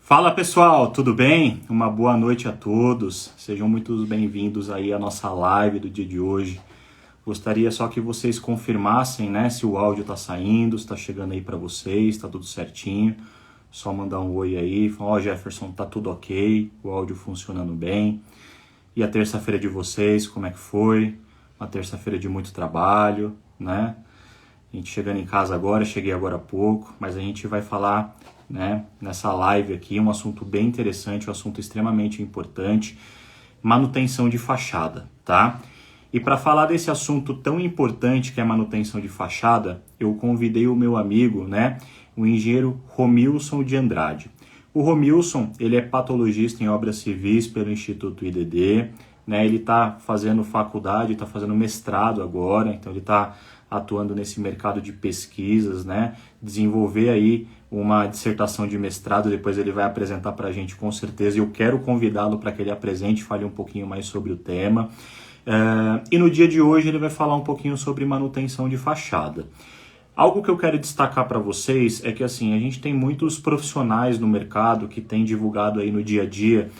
Fala pessoal, tudo bem? Uma boa noite a todos. Sejam muito bem-vindos aí à nossa live do dia de hoje. Gostaria só que vocês confirmassem, né, se o áudio está saindo, se está chegando aí para vocês, está tudo certinho. Só mandar um oi aí, falar, ó, Jefferson, tá tudo ok, o áudio funcionando bem. E a terça-feira de vocês, como é que foi? Uma terça-feira de muito trabalho, né? A gente chegando em casa agora, cheguei agora há pouco, mas a gente vai falar, né, nessa live aqui, um assunto bem interessante, um assunto extremamente importante, manutenção de fachada, tá? E para falar desse assunto tão importante que é a manutenção de fachada, eu convidei o meu amigo, né, o engenheiro Romilson de Andrade. O Romilson, ele é patologista em obras civis pelo Instituto IDD, né, ele está fazendo faculdade, está fazendo mestrado agora, então ele está atuando nesse mercado de pesquisas, né, desenvolver aí uma dissertação de mestrado, depois ele vai apresentar para a gente com certeza, e eu quero convidá-lo para que ele apresente, fale um pouquinho mais sobre o tema. E no dia de hoje ele vai falar um pouquinho sobre manutenção de fachada. Algo que eu quero destacar para vocês é que assim, a gente tem muitos profissionais no mercado que têm divulgado aí no dia a dia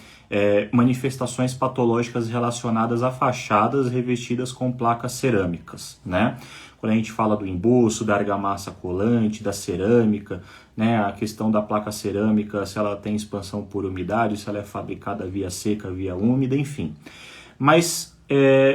manifestações patológicas relacionadas a fachadas revestidas com placas cerâmicas, né? Quando a gente fala do emboço, da argamassa colante, da cerâmica, né? A questão da placa cerâmica, se ela tem expansão por umidade, se ela é fabricada via seca, via úmida, enfim. Mas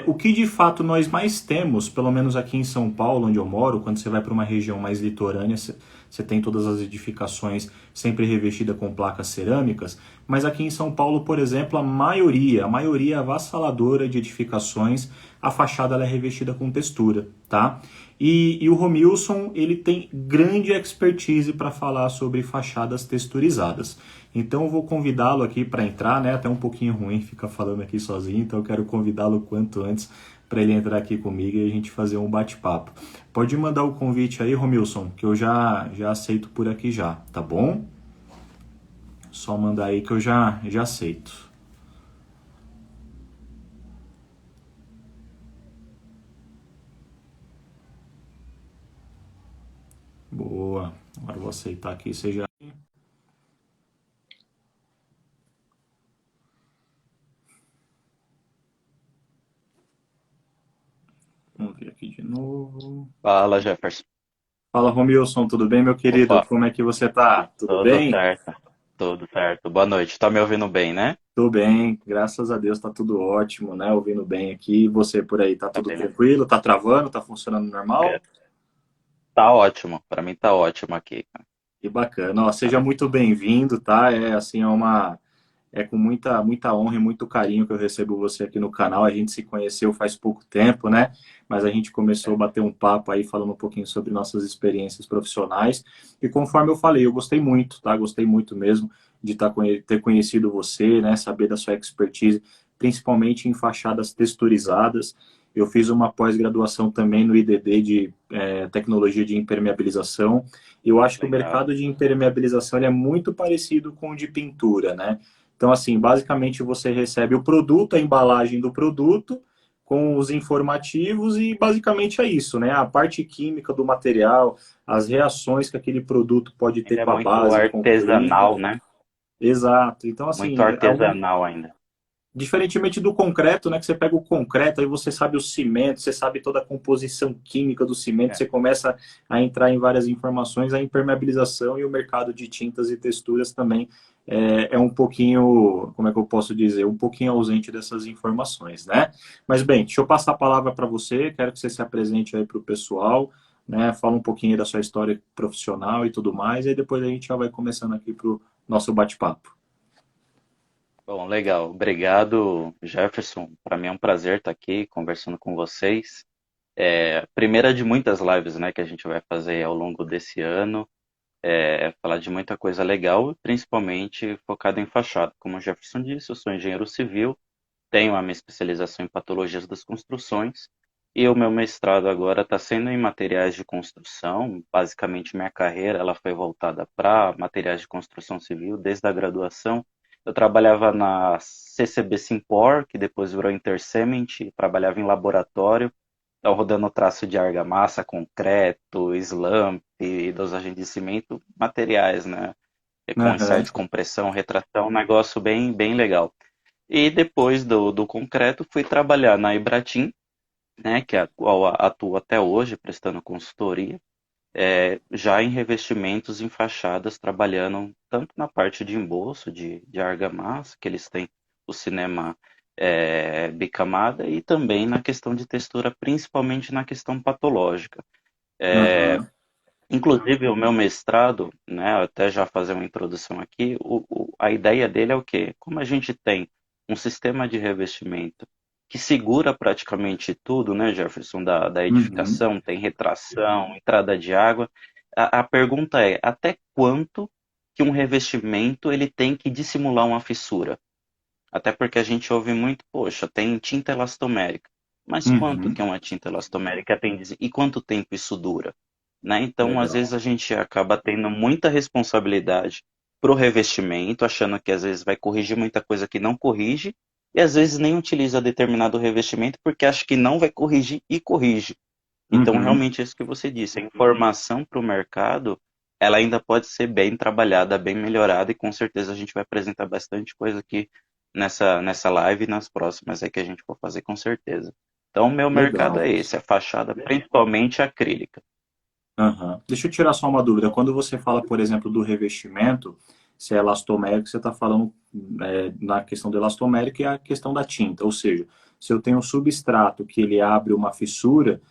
o que de fato nós mais temos, pelo menos aqui em São Paulo, onde eu moro, quando você vai para uma região mais litorânea, você tem todas as edificações sempre revestidas com placas cerâmicas, mas aqui em São Paulo, por exemplo, a maioria avassaladora de edificações, a fachada ela é revestida com textura, tá? E o Romilson, ele tem grande expertise para falar sobre fachadas texturizadas. Então eu vou convidá-lo aqui para entrar, né? Até um pouquinho ruim ficar falando aqui sozinho, então eu quero convidá-lo o quanto antes para ele entrar aqui comigo e a gente fazer um bate-papo. Pode mandar o convite aí, Romilson, que eu já aceito por aqui já, tá bom? Só mandar aí que eu já aceito. Boa. Agora eu vou aceitar aqui, seja. Vamos ver aqui de novo. Fala, Jefferson. Fala, Romilson, tudo bem, meu querido? Opa, Como é que você tá? Tudo tudo bem? certo, tudo certo. Boa noite. Tá me ouvindo bem, né? Tudo bem, graças a Deus tá tudo ótimo, né? Ouvindo bem aqui. E você por aí, tá Tá tudo bem, né? tranquilo? Tá travando? Tá funcionando normal? É, tá ótimo. Pra mim tá ótimo aqui, cara. Que bacana. Ó, seja Maravilha. muito bem-vindo, tá? É assim, é com muita honra e muito carinho que eu recebo você aqui no canal. A gente se conheceu faz pouco tempo, né? Mas a gente começou a É, bater um papo aí falando um pouquinho sobre nossas experiências profissionais. E conforme eu falei, eu gostei muito, tá? Gostei muito mesmo de ter conhecido você, né? Saber da sua expertise, principalmente em fachadas texturizadas. Eu fiz uma pós-graduação também no IDD de tecnologia de impermeabilização. Eu acho que o legal. mercado de impermeabilização ele é muito parecido com o de pintura, né? Então, assim, basicamente você recebe o produto, a embalagem do produto, com os informativos e basicamente é isso, né? A parte química do material, as reações que aquele produto pode ter Ainda é com a muito base composta. artesanal, né? Exato. Então, Muito assim, artesanal ainda. diferentemente do concreto, né? Que você pega o concreto, aí você sabe o cimento, você sabe toda a composição química do cimento, É, você começa a entrar em várias informações, a impermeabilização e o mercado de tintas e texturas também é um pouquinho, como é que eu posso dizer, um pouquinho ausente dessas informações, né? Mas bem, deixa eu passar a palavra para você, quero que você se apresente aí para o pessoal, né? Fala um pouquinho da sua história profissional e tudo mais, e aí depois a gente já vai começando aqui para o nosso bate-papo. bom, legal. Obrigado, Jefferson. Para mim é um prazer estar aqui conversando com vocês. Primeira de muitas lives, né, que a gente vai fazer ao longo desse ano. Falar de muita coisa legal, principalmente focado em fachada. Como o Jefferson disse, eu sou engenheiro civil, tenho a minha especialização em patologias das construções e o meu mestrado agora está sendo em materiais de construção. Basicamente, minha carreira ela foi voltada para materiais de construção civil desde a graduação. Eu trabalhava na CCB Simpor, que depois virou Intercement, e trabalhava em laboratório, então rodando traço de argamassa, concreto, slump, dosagem de cimento, materiais, né? com ensaio Aham. de compressão, retração, um negócio bem, bem legal. E depois do concreto, fui trabalhar na Ibratim, né, que é a qual atuo até hoje, prestando consultoria, já em revestimentos, em fachadas, trabalhando tanto na parte de embolso, de argamassa, que eles têm o cinema bicamada, e também na questão de textura, principalmente na questão patológica. Aham. Inclusive, o meu mestrado, né, até já fazer uma introdução aqui, a ideia dele é o quê? Como a gente tem um sistema de revestimento que segura praticamente tudo, né, Jefferson, da Uhum. edificação, tem retração, entrada de água, a pergunta é, até quanto que um revestimento ele tem que dissimular uma fissura? Até porque a gente ouve muito, poxa, tem tinta elastomérica. Mas quanto Uhum. que uma tinta elastomérica tem e quanto tempo isso dura? Né? Então, às vezes Legal. a gente acaba tendo muita responsabilidade pro revestimento, achando que às vezes vai corrigir muita coisa que não corrige, e às vezes nem utiliza determinado revestimento porque acha que não vai corrigir e corrige. Então, Uhum. realmente, é isso que você disse, a informação para o mercado, ela ainda pode ser bem trabalhada, bem melhorada, e com certeza a gente vai apresentar bastante coisa aqui nessa live e nas próximas aí que a gente for fazer com certeza. Então, o meu mercado Legal. é esse, a fachada, principalmente acrílica. Aham. Deixa eu tirar só uma dúvida. Quando você fala, por exemplo, do revestimento, se é elastomérico, você está falando na questão do elastomérico e a questão da tinta. Ou seja, se eu tenho um substrato que ele abre uma fissura,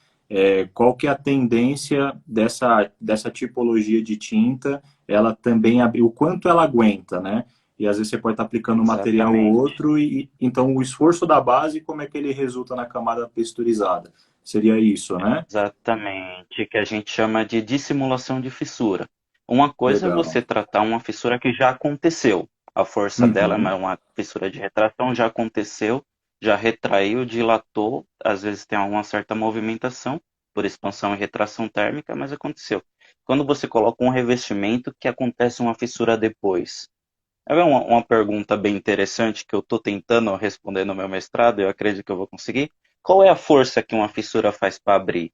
qual que é a tendência dessa tipologia de tinta? Ela também abrir, o quanto ela aguenta, né? E às vezes você pode estar aplicando um material ou Exatamente. outro, e então o esforço da base, como é que ele resulta na camada texturizada? Seria isso, né? Exatamente, que a gente chama de dissimulação de fissura. Uma coisa é Legal. você tratar uma fissura que já aconteceu. A força dela é Uhum. uma fissura de retração, já aconteceu, já retraiu, dilatou, às vezes tem uma certa movimentação por expansão e retração térmica, mas aconteceu. Quando você coloca um revestimento que acontece uma fissura depois. É uma pergunta bem interessante que eu estou tentando responder no meu mestrado, e eu acredito que eu vou conseguir. Qual é a força que uma fissura faz para abrir?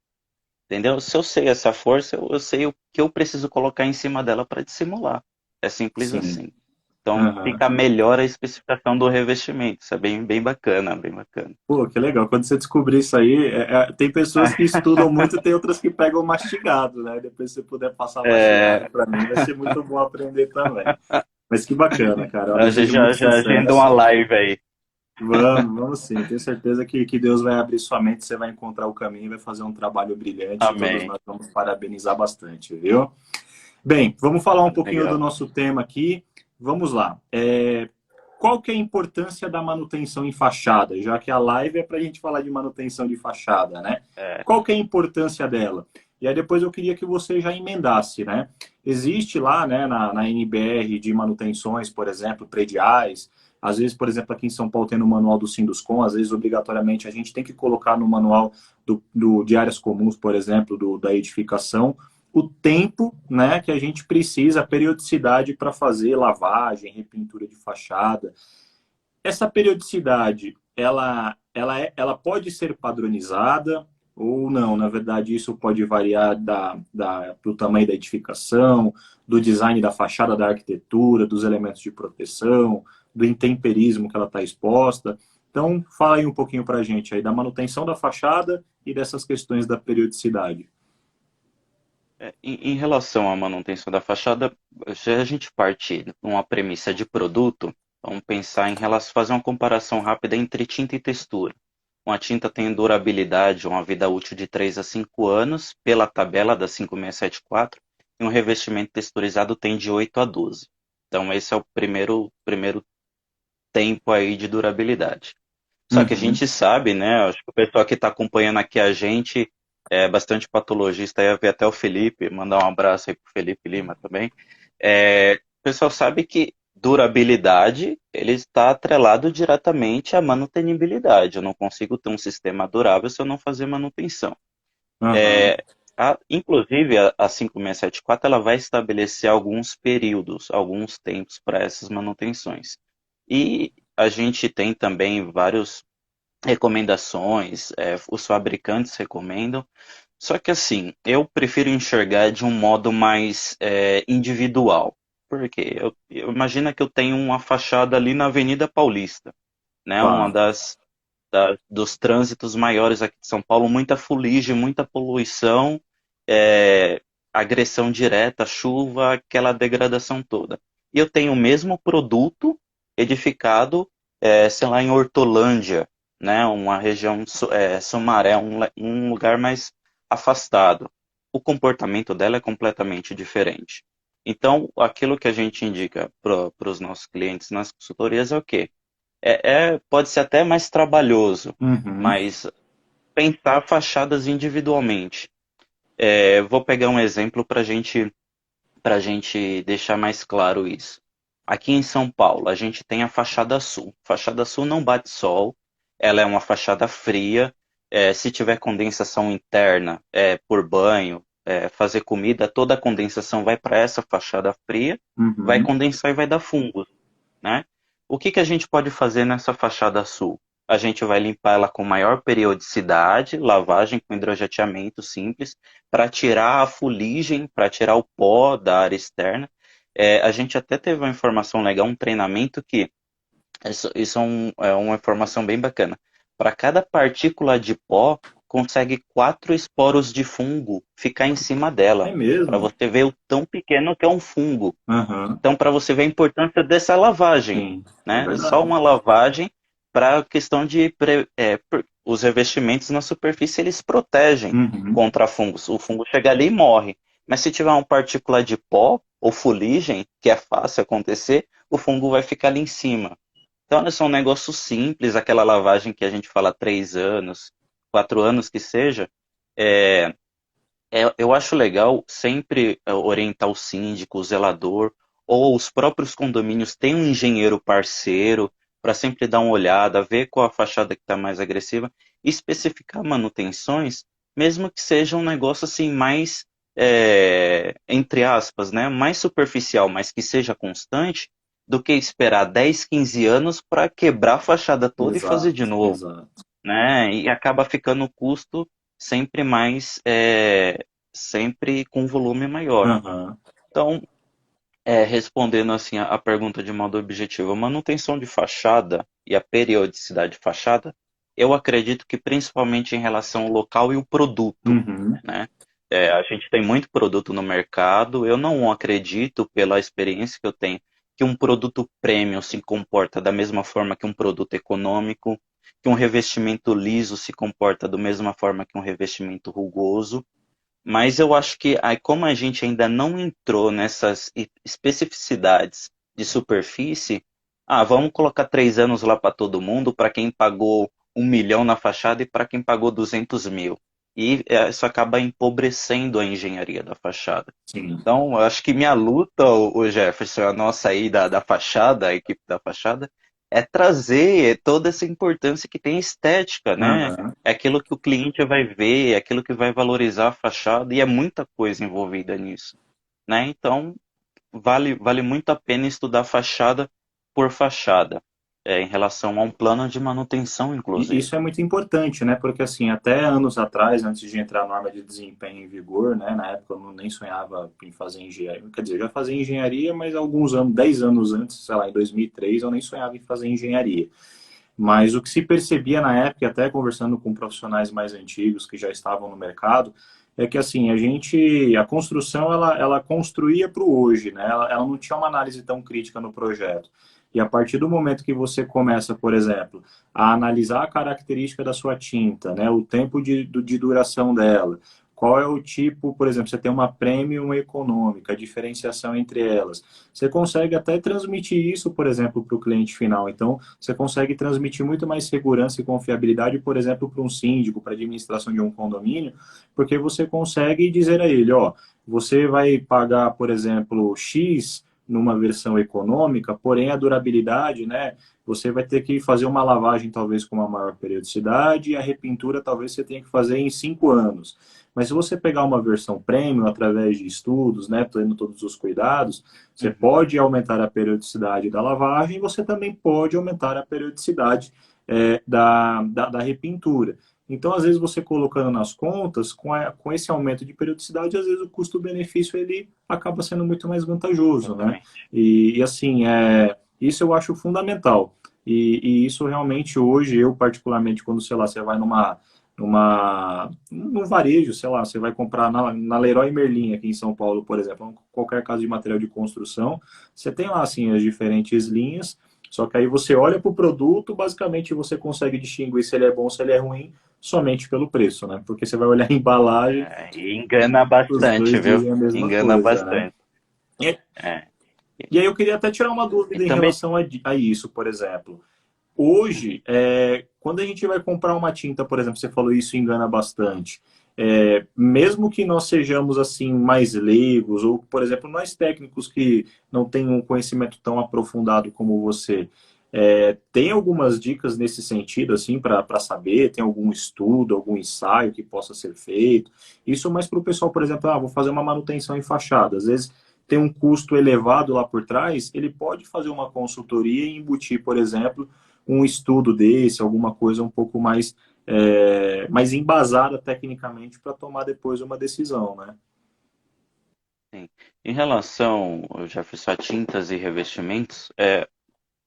Entendeu? Se eu sei essa força, eu sei o que eu preciso colocar em cima dela para dissimular. É simples Sim. assim. Então Aham. fica melhor a especificação do revestimento. Isso é bem, bem bacana, bem bacana. Pô, que legal. Quando você descobrir isso aí, tem pessoas que estudam muito e tem outras que pegam mastigado, né? Depois se você puder passar mastigado É, para mim, vai ser muito bom aprender também. Mas que bacana, cara. Eu a gente desejo já, muito já agenda uma sucesso. live aí. Vamos sim. Tenho certeza que Deus vai abrir sua mente, você vai encontrar o caminho e vai fazer um trabalho brilhante e todos Amém. nós vamos parabenizar bastante, viu? Bem, vamos falar um pouquinho do Legal. nosso tema aqui. Vamos lá. Qual que é a importância da manutenção em fachada? Já que a live é para a gente falar de manutenção de fachada, né? É, Qual que é a importância dela? E aí depois eu queria que você já emendasse, né? Existe lá, né, na NBR de manutenções, por exemplo, prediais. Às vezes, por exemplo, aqui em São Paulo tem no manual do Sinduscom, às vezes obrigatoriamente a gente tem que colocar no manual de áreas comuns, por exemplo, da edificação, o tempo, né, que a gente precisa, a periodicidade para fazer lavagem, repintura de fachada. Essa periodicidade, ela pode ser padronizada ou não? Na verdade, isso pode variar do tamanho da edificação, do design da fachada, da arquitetura, dos elementos de proteção, do intemperismo que ela está exposta. Então, fala aí um pouquinho para a gente aí da manutenção da fachada e dessas questões da periodicidade. em relação à manutenção da fachada, se a gente parte numa premissa de produto, vamos pensar em relação, fazer uma comparação rápida entre tinta e textura. Uma tinta tem durabilidade, uma vida útil de 3 a 5 anos, pela tabela da 5674, e um revestimento texturizado tem de 8 a 12. Então, esse é o primeiro tempo aí de durabilidade. Só que a Uhum. gente sabe, né? Acho que o pessoal que está acompanhando aqui a gente é bastante patologista, aí ver até o Felipe, mandar um abraço aí pro Felipe Lima também. O pessoal sabe que durabilidade ele está atrelado diretamente à manutenibilidade. Eu não consigo ter um sistema durável se eu não fazer manutenção. Aham. Inclusive, a 5674 ela vai estabelecer alguns períodos, alguns tempos para essas manutenções. E a gente tem também várias recomendações, os fabricantes recomendam. Só que assim, eu prefiro enxergar de um modo mais individual. porque eu imagino que eu tenho uma fachada ali na Avenida Paulista, né? Uma Tá. dos trânsitos maiores aqui de São Paulo, muita fuligem, muita poluição, é, agressão direta, chuva, aquela degradação toda. E eu tenho o mesmo produto edificado, sei lá, em Hortolândia, né? Uma região, Sumaré, um lugar mais afastado. O comportamento dela é completamente diferente. Então, aquilo que a gente indica para os nossos clientes nas consultorias é o quê? Pode ser até mais trabalhoso, Uhum. mas pensar fachadas individualmente. Vou pegar um exemplo para gente deixar mais claro isso. Aqui em São Paulo, a gente tem a fachada sul. Fachada sul não bate sol, ela é uma fachada fria. Se tiver condensação interna, por banho, fazer comida, toda a condensação vai para essa fachada fria, vai Uhum. condensar e vai dar fungo, né? O que que a gente pode fazer nessa fachada sul? A gente vai limpar ela com maior periodicidade, lavagem com hidrojateamento simples, para tirar a fuligem, para tirar o pó da área externa. A gente até teve uma informação legal, um treinamento que isso é uma informação bem bacana. Para cada partícula de pó, consegue 4 esporos de fungo ficar em cima dela, É para mesmo? você ver o tão pequeno que é um fungo. Aham. Então, para você ver a importância dessa lavagem, Sim, é né? Só verdade. uma lavagem para a questão de os revestimentos na superfície eles protegem Uhum. contra fungos. O fungo chega ali e morre. Mas se tiver uma partícula de pó ou fuligem, que é fácil acontecer, o fungo vai ficar ali em cima. Então, olha só, um negócio simples, aquela lavagem que a gente fala 3 anos, 4 anos que seja, é, eu acho legal sempre orientar o síndico, o zelador, ou os próprios condomínios têm um engenheiro parceiro para sempre dar uma olhada, ver qual a fachada que está mais agressiva, e especificar manutenções, mesmo que seja um negócio assim mais, entre aspas, né, mais superficial, mas que seja constante, do que esperar 10, 15 anos para quebrar a fachada toda e fazer Exato, de novo, exato. né? E acaba ficando o custo sempre mais, sempre com volume maior. Aham. Então, respondendo assim a pergunta de modo objetivo, a manutenção de fachada e a periodicidade de fachada, eu acredito que principalmente em relação ao local e o produto, Uhum. né? A gente tem muito produto no mercado, eu não acredito, pela experiência que eu tenho, que um produto premium se comporta da mesma forma que um produto econômico, que um revestimento liso se comporta da mesma forma que um revestimento rugoso. Mas eu acho que aí, como a gente ainda não entrou nessas especificidades de superfície, vamos colocar 3 anos lá para todo mundo, para quem pagou 1 milhão na fachada e para quem pagou 200 mil. E isso acaba empobrecendo a engenharia da fachada. Sim. Então, eu acho que minha luta, o Jefferson, a nossa aí da fachada, a equipe da fachada, é trazer toda essa importância que tem estética, né? Aham. É aquilo que o cliente vai ver, é aquilo que vai valorizar a fachada, e é muita coisa envolvida nisso, né? Então, vale muito a pena estudar fachada por fachada, em relação a um plano de manutenção, E inclusive. isso é muito importante, né? Porque assim, até anos atrás, antes de entrar a norma de desempenho em vigor, né? Na época eu nem sonhava em fazer engenharia. Quer dizer, eu já fazia engenharia, mas alguns anos, 10 anos antes, sei lá, em 2003, eu nem sonhava em fazer engenharia. Mas o que se percebia na época, e até conversando com profissionais mais antigos que já estavam no mercado, é que assim, a construção, ela construía para o hoje, né? Ela não tinha uma análise tão crítica no projeto. E a partir do momento que você começa, por exemplo, a analisar a característica da sua tinta, né? O tempo de duração dela, qual é o tipo, por exemplo, você tem uma premium econômica, a diferenciação entre elas. Você consegue até transmitir isso, por exemplo, para o cliente final. Então, você consegue transmitir muito mais segurança e confiabilidade, por exemplo, para um síndico, para a administração de um condomínio, porque você consegue dizer a ele, ó, você vai pagar, por exemplo, X numa versão econômica, porém a durabilidade, né, você vai ter que fazer uma lavagem talvez com uma maior periodicidade e a repintura talvez você tenha que fazer em 5 anos. Mas se você pegar uma versão premium através de estudos, né, tendo todos os cuidados, você Uhum. pode aumentar a periodicidade da lavagem e você também pode aumentar a periodicidade da repintura. Então, às vezes, você colocando nas contas, com esse aumento de periodicidade, às vezes o custo-benefício ele acaba sendo muito mais vantajoso, né? Exatamente. E assim, isso eu acho fundamental. E isso realmente hoje, eu particularmente, quando, sei lá, você vai num varejo, sei lá, você vai comprar na Leroy Merlin aqui em São Paulo, por exemplo, qualquer caso de material de construção, você tem lá assim as diferentes linhas, só que aí você olha para o produto, basicamente você consegue distinguir se ele é bom, se ele é ruim, somente pelo preço, né? Porque você vai olhar a embalagem, É, e engana os bastante, dois viu? dizem a mesma Engana coisa, né? bastante. É. E aí eu queria até tirar uma E dúvida em também, relação a isso, por exemplo. Hoje, quando a gente vai comprar uma tinta, por exemplo, você falou isso engana bastante. Mesmo que nós sejamos assim mais leigos, ou, por exemplo, nós técnicos que não têm um conhecimento tão aprofundado como você, tem algumas dicas nesse sentido, assim, para saber? Tem algum estudo, algum ensaio que possa ser feito? Isso mais para o pessoal, por exemplo, vou fazer uma manutenção em fachada. Às vezes tem um custo elevado lá por trás, ele pode fazer uma consultoria e embutir, por exemplo, um estudo desse, alguma coisa um pouco mais embasada tecnicamente para tomar depois uma decisão, né? sim. Em relação, Jefferson, a tintas e revestimentos,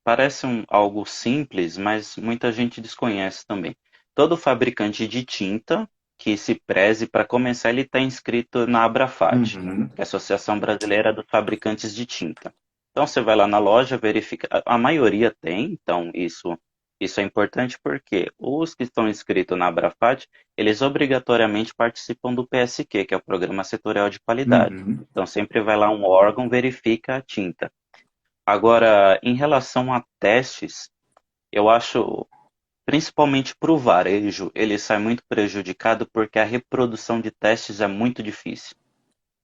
parece algo simples, mas muita gente desconhece também. Todo fabricante de tinta que se preze, para começar, ele está inscrito na Abrafat, Uhum, que é a Associação Brasileira dos Fabricantes de Tinta. Então você vai lá na loja, verifica, a maioria tem, então isso é importante porque os que estão inscritos na Abrafat, eles obrigatoriamente participam do PSQ, que é o Programa Setorial de Qualidade. uhum, Então sempre vai lá um órgão, verifica a tinta. Agora, em relação a testes, eu acho, principalmente para o varejo, ele sai muito prejudicado porque a reprodução de testes é muito difícil.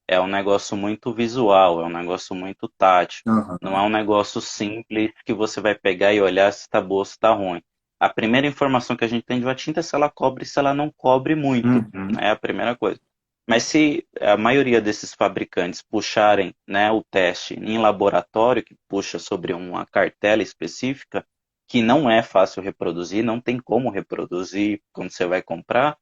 É um negócio muito visual, é um negócio muito tátil. Não é uhum, um negócio simples que você vai pegar e olhar se está boa ou se está ruim. A primeira informação que a gente tem de uma tinta é se ela cobre e se ela não cobre muito. uhum, É a primeira coisa. Mas se a maioria desses fabricantes puxarem, né, o teste em laboratório, que puxa sobre uma cartela específica, que não é fácil reproduzir, não tem como reproduzir quando você vai comprar,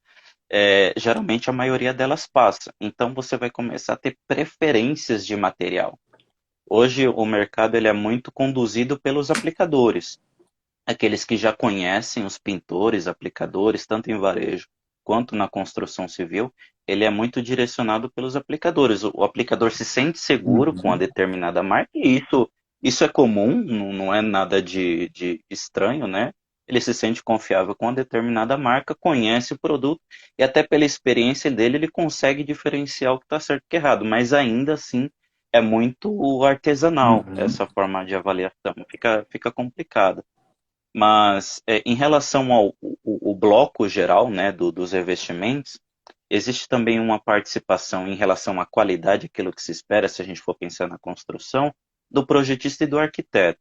geralmente a maioria delas passa. Então você vai começar a ter preferências de material. Hoje o mercado ele é muito conduzido pelos aplicadores, aqueles que já conhecem os pintores, aplicadores, tanto em varejo quanto na construção civil, ele é muito direcionado pelos aplicadores. O aplicador se sente seguro com a uhum, determinada marca, e isso é comum, não é nada de estranho, né? Ele se sente confiável com a determinada marca, conhece o produto, e até pela experiência dele, ele consegue diferenciar o que está certo e o que é errado, mas ainda assim é muito artesanal uhum, essa forma de avaliação, fica complicado. Mas em relação ao o bloco geral, né, dos revestimentos, existe também uma participação em relação à qualidade, aquilo que se espera, se a gente for pensar na construção, do projetista e do arquiteto.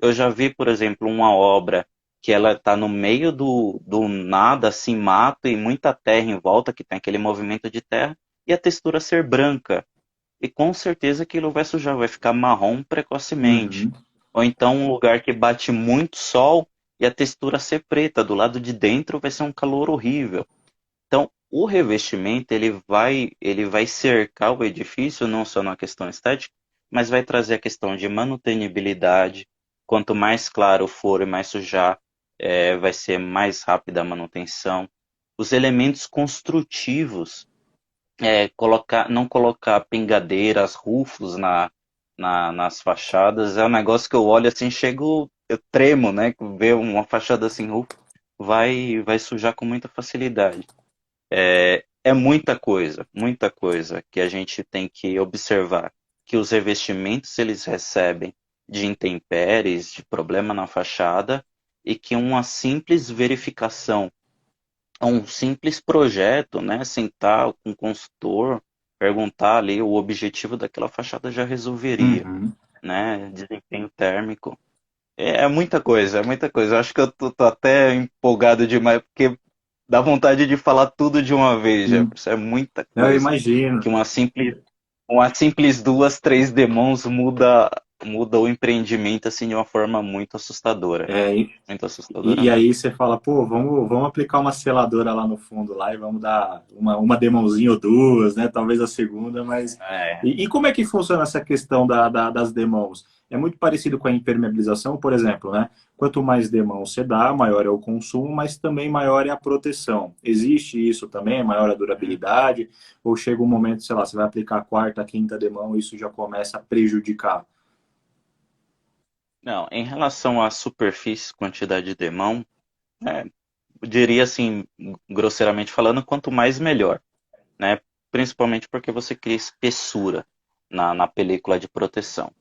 Eu já vi, por exemplo, uma obra que ela está no meio do nada, assim, mato e muita terra em volta, que tem aquele movimento de terra, e a textura ser branca. E com certeza aquilo vai sujar, vai ficar marrom precocemente. uhum, Ou então um lugar que bate muito sol e a textura ser preta, do lado de dentro vai ser um calor horrível. Então, o revestimento ele vai cercar o edifício não só na questão estética, mas vai trazer a questão de manutenibilidade. Quanto mais claro for e mais sujar, vai ser mais rápida a manutenção. Os elementos construtivos, não colocar pengadeiras, rufos nas fachadas, é um negócio que eu olho assim, eu tremo, né? Ver uma fachada sem rufo, vai sujar com muita facilidade. É muita coisa que a gente tem que observar, que os revestimentos eles recebem de intempéries, de problema na fachada, e que uma simples verificação, um simples projeto, né, sentar com o consultor, perguntar ali o objetivo daquela fachada já resolveria, uhum. né, desempenho térmico. É muita coisa, é muita coisa. Eu acho que eu tô até empolgado demais, porque dá vontade de falar tudo de uma vez, Sim. Jefferson. É muita Eu coisa. imagino. Que uma simples duas, três demãos muda muda o empreendimento assim de uma forma muito assustadora. É, Muito assustadora e mesmo. aí você fala, pô, vamos aplicar uma seladora lá no fundo lá e vamos dar uma demãozinha ou duas, né? Talvez a segunda, mas. É, E como é que funciona essa questão das demãos? É muito parecido com a impermeabilização, por exemplo, né? Quanto mais demão você dá, maior é o consumo, mas também maior é a proteção. Existe isso também, maior a durabilidade? Ou chega um momento, sei lá, você vai aplicar a quarta, a quinta demão e isso já começa a prejudicar? não, em relação à superfície, quantidade de demão, é, eu diria assim, grosseiramente falando, quanto mais melhor, né? Principalmente porque você cria espessura na película de proteção.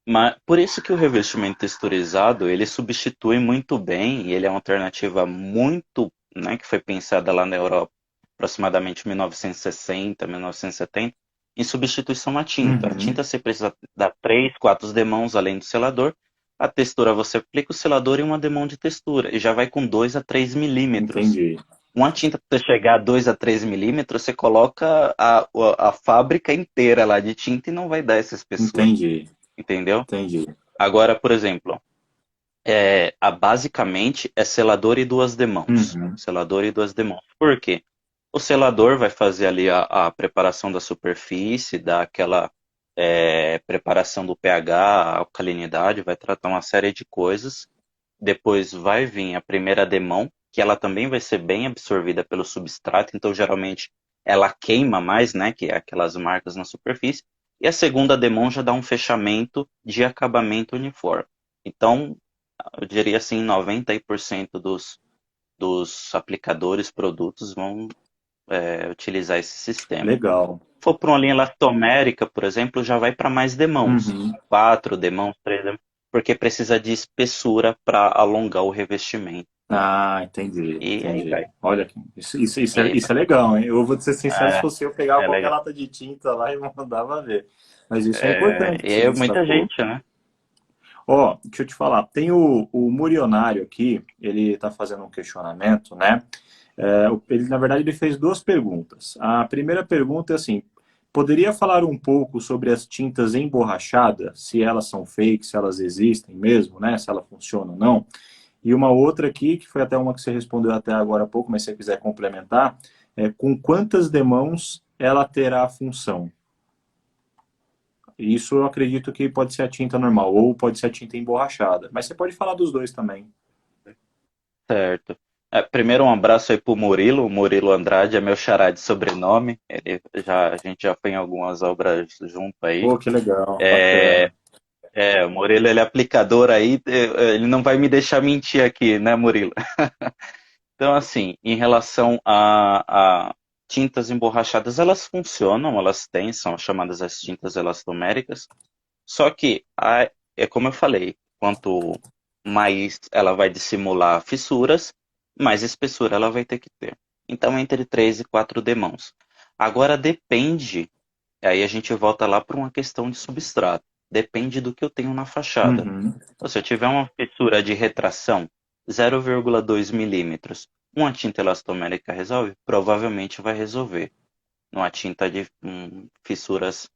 Mas por isso que o revestimento texturizado, ele substitui muito bem, e ele é uma alternativa muito, né, que foi pensada lá na Europa, aproximadamente 1960, 1970, em substituição à tinta. A Uhum, tinta você precisa dar 3, 4 demãos além do selador. A textura você aplica o selador e uma demão de textura, e já vai com 2 a 3 milímetros. entendi, Uma tinta para você chegar a 2 a 3 milímetros, você coloca a fábrica inteira lá de tinta e não vai dar essa espessura, entendi, entendeu? entendi. Agora, por exemplo, basicamente é selador e 2 demãos. Uhum. Selador e 2 demãos. Por quê? O selador vai fazer ali a preparação da superfície, dar aquela preparação do pH, a alcalinidade, vai tratar uma série de coisas. Depois vai vir a primeira demão, que ela também vai ser bem absorvida pelo substrato, então geralmente ela queima mais, né, que é aquelas marcas na superfície. E a segunda demão já dá um fechamento de acabamento uniforme. Então, eu diria assim, 90% dos aplicadores, produtos vão utilizar esse sistema. Legal. Se for para uma linha elastomérica, por exemplo, já vai para mais demãos. Uhum. 4 demãos, 3 demãos, porque precisa de espessura para alongar o revestimento, né? Ah, entendi, E aí entendi. vai. Olha, E aí isso é legal, hein? Eu vou te ser sincero, se é, fosse eu pegava é qualquer legal. lata de tinta lá e mandava ver. Mas isso é importante que E você aí muita destacou. gente, né? Ó, deixa eu te falar, tem o Murionário aqui, ele está fazendo um questionamento, né? Ele, na verdade, ele fez duas perguntas. A primeira pergunta é assim: poderia falar um pouco sobre as tintas emborrachadas, se elas são fake, se elas existem mesmo, né? Se ela funciona ou não? E uma outra aqui, que foi até uma que você respondeu até agora há pouco, mas se você quiser complementar, com quantas demãos ela terá a função? Isso eu acredito que pode ser a tinta normal, ou pode ser a tinta emborrachada. Mas você pode falar dos dois também. Certo. Primeiro um abraço aí pro Murilo. O Murilo Andrade é meu xará de sobrenome. A gente já foi em algumas obras junto aí. Pô, que legal, É, bacana. o Murilo, ele é aplicador aí, ele não vai me deixar mentir aqui, né, Murilo? Então, assim, em relação a tintas emborrachadas, elas funcionam, elas têm, são chamadas as tintas elastoméricas, só que, é como eu falei, quanto mais ela vai dissimular fissuras, mais espessura ela vai ter que ter. Então, entre 3 e 4 demãos. Agora, depende, aí a gente volta lá para uma questão de substrato. Depende do que eu tenho na fachada. Uhum, Então, se eu tiver uma fissura de retração 0,2 milímetros, uma tinta elastomérica resolve? Provavelmente vai resolver. Numa tinta de fissuras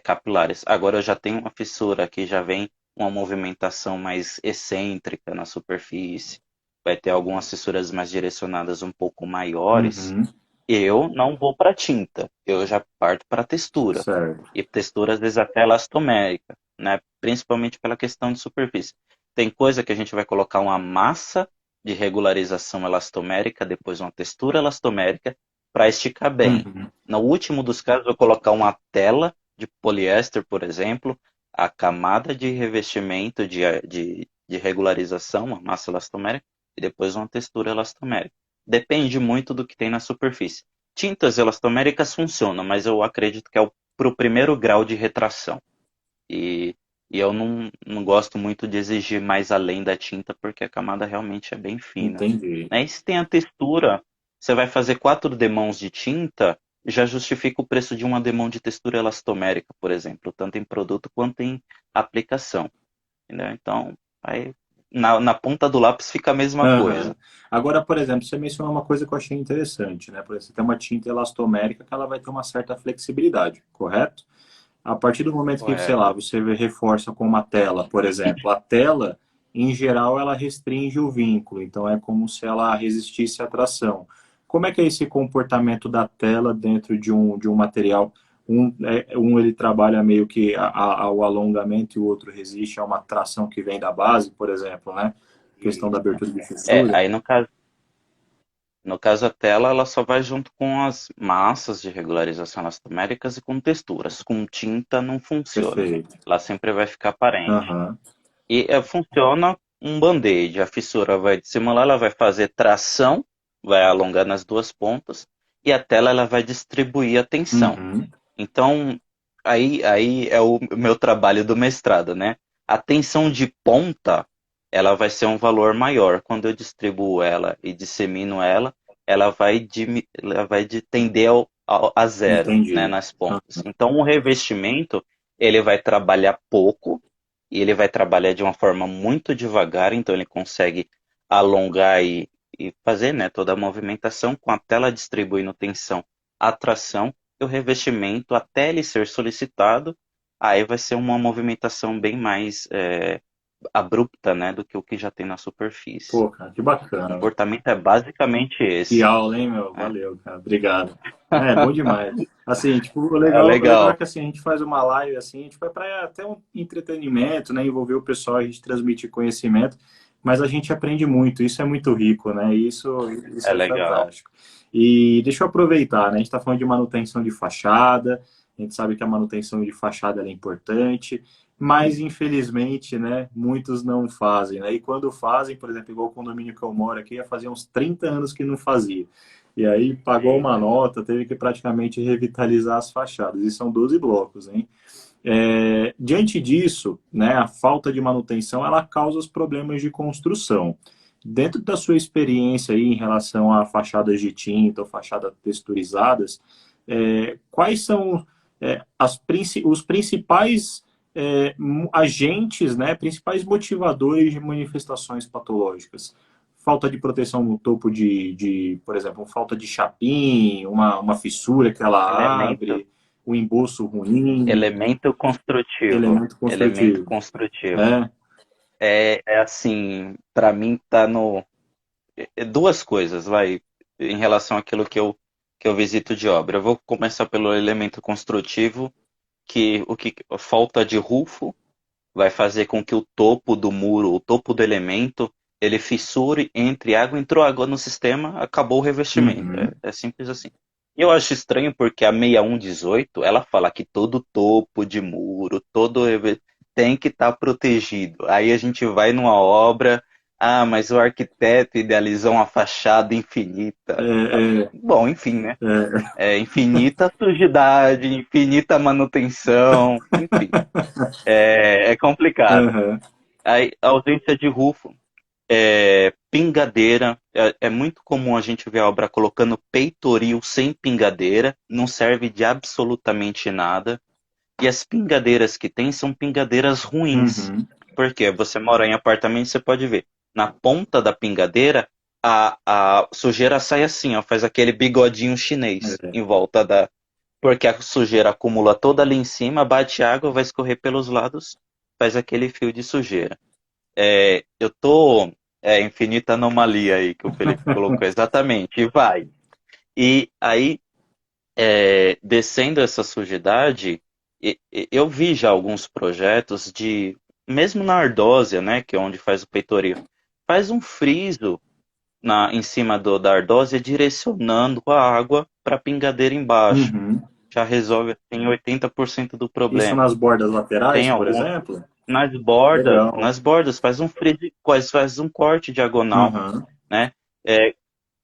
capilares. Agora eu já tenho uma fissura que já vem uma movimentação mais excêntrica na superfície. Vai ter algumas fissuras mais direcionadas um pouco maiores. uhum, Eu não vou para tinta, eu já parto para textura. certo. E textura às vezes até elastomérica, né? Principalmente pela questão de superfície. Tem coisa que a gente vai colocar uma massa de regularização elastomérica, depois uma textura elastomérica para esticar bem. Uhum, No último dos casos, eu vou colocar uma tela de poliéster, por exemplo, a camada de revestimento de regularização, uma massa elastomérica, e depois uma textura elastomérica. Depende muito do que tem na superfície. Tintas elastoméricas funcionam, mas eu acredito que é para o primeiro grau de retração. E, e eu não gosto muito de exigir mais além da tinta, porque a camada realmente é bem fina. entendi. Né? E se tem a textura, você vai fazer 4 demãos de tinta, já justifica o preço de uma demão de textura elastomérica, por exemplo, tanto em produto quanto em aplicação. Entendeu? Então, aí, na ponta do lápis fica a mesma Aham. coisa. Agora, por exemplo, você mencionou uma coisa que eu achei interessante, né? Por exemplo, você tem uma tinta elastomérica que ela vai ter uma certa flexibilidade, correto? A partir do momento que, sei Correto. lá, você reforça com uma tela, por exemplo, a tela, em geral, ela restringe o vínculo, então é como se ela resistisse à tração. Como é que é esse comportamento da tela dentro de um material? Um ele trabalha meio que ao alongamento e o outro resiste a uma tração que vem da base, por exemplo, né? Questão da Isso. abertura de fissura. Aí no caso a tela, ela só vai junto com as massas de regularização elastoméricas e com texturas. Com tinta não funciona. Perfeito. Ela sempre vai ficar aparente. Aham. E funciona um band-aid. A fissura vai dissimular, ela vai fazer tração, vai alongar nas duas pontas, e a tela ela vai distribuir a tensão. Uhum. Então, aí é o meu trabalho do mestrado, né? A tensão de ponta, ela vai ser um valor maior. Quando eu distribuo ela e dissemino ela, ela vai tender a zero, né, Entendi. nas pontas. Então, o revestimento, ele vai trabalhar pouco e ele vai trabalhar de uma forma muito devagar, então ele consegue alongar e fazer, né, toda a movimentação com a tela distribuindo tensão, atração e o revestimento até ele ser solicitado, aí vai ser uma movimentação bem mais abrupta, né, do que o que já tem na superfície. Pô, cara, que O bacana. comportamento é basicamente Que esse, aula, hein, meu? né? Valeu, cara. Obrigado. É, bom demais. Assim, tipo, É o legal é legal, que assim, a gente faz uma live assim, a gente vai para até um entretenimento, né? Envolver o pessoal, a gente transmite conhecimento, mas a gente aprende muito, isso é muito rico, né? Isso é é legal. fantástico. E deixa eu aproveitar, né? A gente está falando de manutenção de fachada, a gente sabe que a manutenção de fachada é importante, mas infelizmente, né, muitos não fazem, né? E quando fazem, por exemplo, igual o condomínio que eu moro aqui, ia fazer uns 30 anos que não fazia. E aí pagou uma Eita. nota, teve que praticamente revitalizar as fachadas. E são 12 blocos, hein? Diante disso, né, a falta de manutenção, ela causa os problemas de construção. Dentro da sua experiência aí em relação a fachadas de tinta ou fachadas texturizadas, quais são os principais agentes, né, principais motivadores de manifestações patológicas? Falta de proteção no topo por exemplo, falta de chapim, uma fissura que ela Elemento, abre, um embolso ruim, elemento construtivo, elemento elemento construtivo. construtivo. É. É assim, para mim tá no duas coisas, vai, em relação àquilo que eu visito de obra. Eu vou começar pelo elemento construtivo, que a falta de rufo vai fazer com que o topo do muro, o topo do elemento, ele fissure, entre água, entrou água no sistema, acabou o revestimento. É, Uhum. é simples assim. E eu acho estranho porque a 6118, ela fala que todo topo de muro, tem que estar protegido. Aí a gente vai numa obra, mas o arquiteto idealizou uma fachada É, infinita. é, Bom, enfim, né? é. É infinita sujidade, infinita manutenção, enfim. É complicado. Uhum. Aí, a ausência de rufo, pingadeira. É muito comum a gente ver a obra colocando peitoril sem pingadeira, não serve de absolutamente nada. E as pingadeiras que tem são pingadeiras ruins. Uhum. Porque você mora em apartamento, você pode ver. Na ponta da pingadeira, a sujeira sai assim, ó, faz aquele bigodinho chinês É. em volta da. Porque a sujeira acumula toda ali em cima, bate água, vai escorrer pelos lados, faz aquele fio de sujeira. Eu tô. Infinita anomalia aí que o Felipe colocou, exatamente, e vai. E aí, descendo essa sujidade, eu vi já alguns projetos mesmo na ardósia, né, que é onde faz o peitoril, faz um friso em cima da ardósia, direcionando a água para a pingadeira embaixo. Uhum. Já resolve assim 80% do Isso problema. nas bordas laterais, Tem por algum exemplo? nas bordas, Legal. faz um friso, faz um corte diagonal, Uhum. né? É,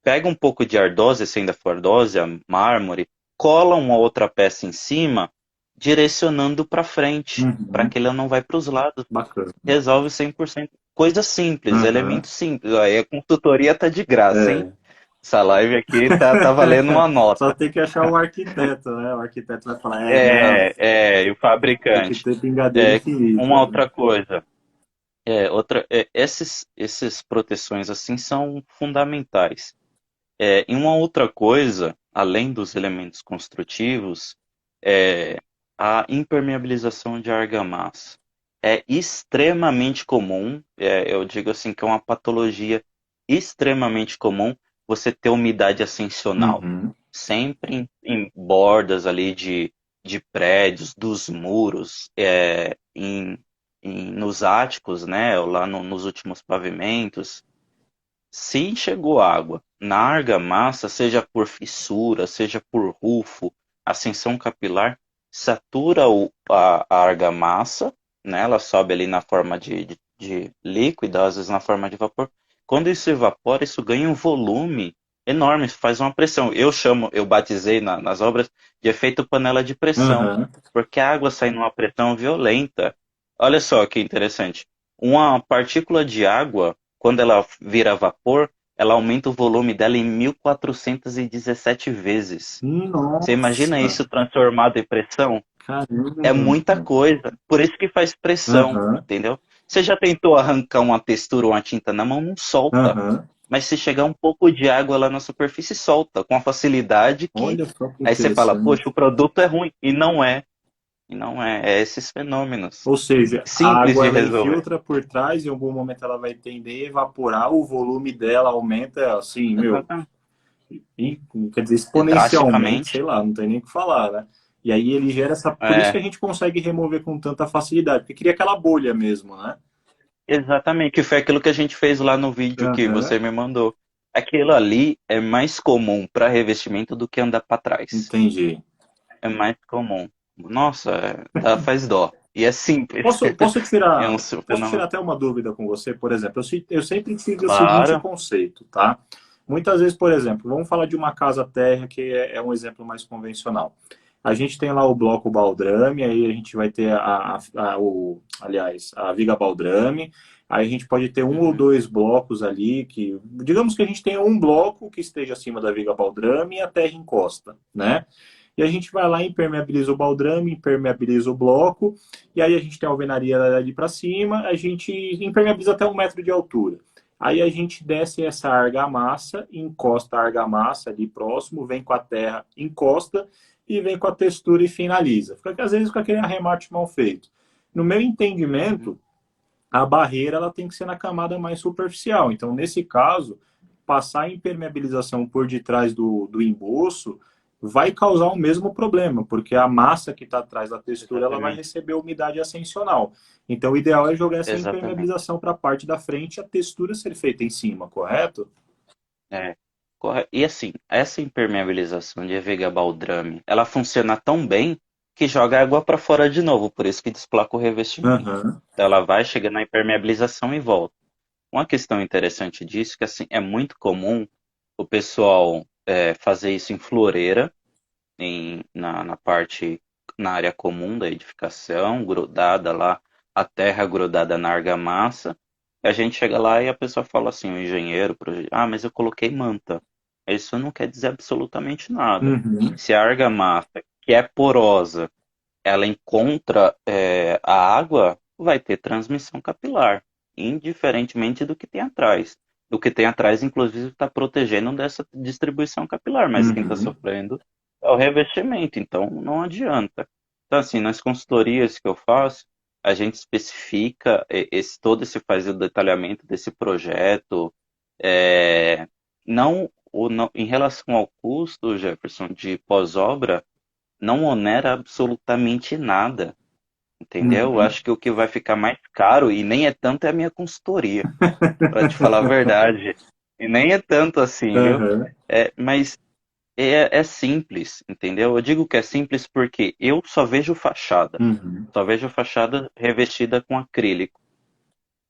pega um pouco de ardósia, se ainda for ardósia, mármore, cola uma outra peça em cima, direcionando para frente, para Uhum. que ela não vai para os lados. Bacana. Resolve 100%. Coisa simples, Uhum. elemento simples. Aí a consultoria tá de graça, hein? É. Essa live aqui tá valendo uma Só nota. tem que achar o arquiteto, né? O arquiteto vai falar, não, E o tem que fabricante. ter pingadeira É, infinita, uma né? outra coisa. Esses proteções assim são fundamentais. E uma outra coisa, além dos elementos construtivos, é a impermeabilização de argamassa. É extremamente comum, eu digo assim que é uma patologia extremamente comum você ter umidade ascensional. Uhum. Sempre em bordas ali de prédios, dos muros, nos áticos, né, ou lá nos últimos pavimentos. Se chegou água na argamassa, seja por fissura, seja por rufo, ascensão capilar, satura a argamassa, né? Ela sobe ali na forma de líquido, às vezes na forma de vapor. Quando isso evapora, isso ganha um volume enorme, faz uma pressão. Eu batizei nas obras de efeito panela de pressão, Aham. porque a água sai numa pressão violenta. Olha só que interessante. Uma partícula de água quando ela vira vapor, ela aumenta o volume dela em 1417 vezes. Você imagina Nossa, isso transformado em pressão? É caramba. muita coisa. Por isso que faz pressão, Aham, entendeu? Você já tentou arrancar uma textura ou uma tinta na mão? Não solta. aham. Mas se chegar um pouco de água lá na superfície, solta. Com a facilidade que. Olha só que Aí você fala, poxa, interessante. o produto é ruim. E não é. E não é. É esses fenômenos. Ou seja, a Simples água de ela resolver. infiltra por trás, em algum momento ela vai tender a evaporar, o volume dela aumenta assim, meu, Exatamente. e, quer dizer, exponencialmente, sei Drasticamente. lá, não tem nem o que falar, né? E aí ele gera essa. Por isso que É. a gente consegue remover com tanta facilidade, porque cria aquela bolha mesmo, né? Exatamente, que foi aquilo que a gente fez lá no vídeo que Aham, você me mandou. Aquilo ali é mais comum para revestimento do que andar para trás. entendi. É mais comum. Nossa, faz dó. E é simples. Posso É tirar, um posso tirar fenômeno. até uma dúvida com você, por exemplo? Eu sempre tive o seguinte Claro. conceito, tá? Muitas vezes, por exemplo, vamos falar de uma casa térrea, que é um exemplo mais convencional. A gente tem lá o bloco baldrame, aí a gente vai ter aliás, a viga baldrame, aí a gente pode ter um ou Uhum, dois blocos ali, que, digamos que a gente tenha um bloco que esteja acima da viga baldrame e a terra encosta, né? E a gente vai lá, impermeabiliza o baldrame, impermeabiliza o bloco, e aí a gente tem a alvenaria ali para cima, a gente impermeabiliza até 1 metro de altura. Aí a gente desce essa argamassa, encosta a argamassa ali próximo, vem com a terra, encosta e vem com a textura e finaliza. Fica às vezes com aquele arremate mal feito. No meu uhum. entendimento, a barreira ela tem que ser na camada mais superficial. Então, nesse caso, passar a impermeabilização por detrás do emboço vai causar o mesmo problema, porque a massa que está atrás da textura ela vai Exatamente. receber umidade ascensional. Então, o ideal é jogar essa Exatamente. impermeabilização para a parte da frente e a textura ser feita em cima, correto? É. E assim, essa impermeabilização de Vega Baldrame, ela funciona tão bem que joga água para fora de novo, por isso que desplaca o revestimento. Aham. Então ela vai, chega na impermeabilização e volta. Uma questão interessante disso é que assim, é muito comum o pessoal fazer isso em floreira, na parte, na área comum da edificação, grudada lá, a terra grudada na argamassa. E a gente chega lá e a pessoa fala assim, o engenheiro, mas eu coloquei manta. Isso não quer dizer absolutamente nada. Uhum. Se a argamassa, que é porosa, ela encontra a água, vai ter transmissão capilar, indiferentemente do que tem atrás. O que tem atrás, inclusive, está protegendo dessa distribuição capilar, mas quem está Uhum. sofrendo é o revestimento, então não adianta. Então, assim, nas consultorias que eu faço, a gente especifica todo esse fazer o detalhamento desse projeto, é, não, em relação ao custo, Jefferson, de pós-obra, não onera absolutamente nada, entendeu? Eu Uhum. acho que o que vai ficar mais caro, e nem é tanto, é a minha consultoria, para te falar a verdade. E nem é tanto assim, viu? Aham. Mas é simples, entendeu? Eu digo que é simples porque eu só vejo fachada. Uhum. Só vejo fachada revestida com acrílico.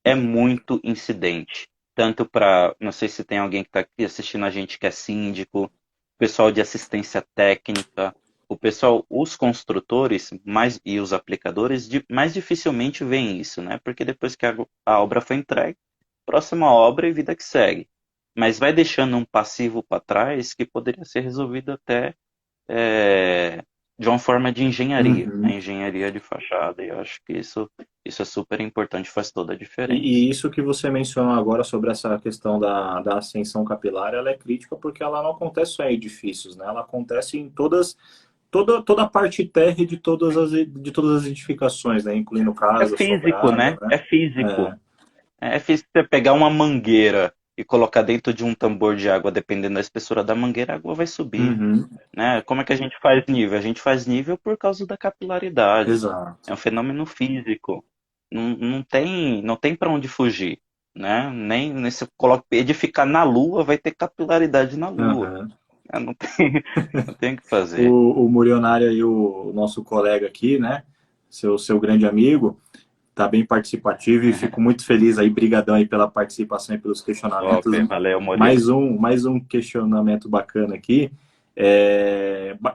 É muito incidente. Tanto para, não sei se tem alguém que está aqui assistindo a gente que é síndico, pessoal de assistência técnica, o pessoal, os construtores mais, e os aplicadores mais dificilmente veem isso, né? Porque depois que a obra foi entregue, próxima obra e vida que segue. Mas vai deixando um passivo para trás que poderia ser resolvido até é, de uma forma de engenharia, a Uhum. engenharia de fachada. E eu acho que isso é super importante, faz toda a diferença. E isso que você mencionou agora sobre essa questão da ascensão capilar, ela é crítica porque ela não acontece só em edifícios, né? Ela acontece em toda a parte térrea de todas as edificações, né? Incluindo É casa, físico, sobrado, né? né? É físico. É. É físico você pegar uma mangueira e colocar dentro de um tambor de água, dependendo da espessura da mangueira, a água vai subir, Uhum. né? Como é que a gente faz nível? A gente faz nível por causa da capilaridade. Exato. É um fenômeno físico. Não tem para onde fugir, né? Nem se coloca edificar na Lua, vai ter capilaridade na Lua. Aham. Né? Não tem, não tem o que fazer. O Murionário aí, o nosso colega aqui, né? Seu grande amigo, tá bem participativo e fico muito feliz aí, brigadão aí pela participação e pelos Top, questionamentos. valeu, Murilo. Mais um questionamento bacana aqui.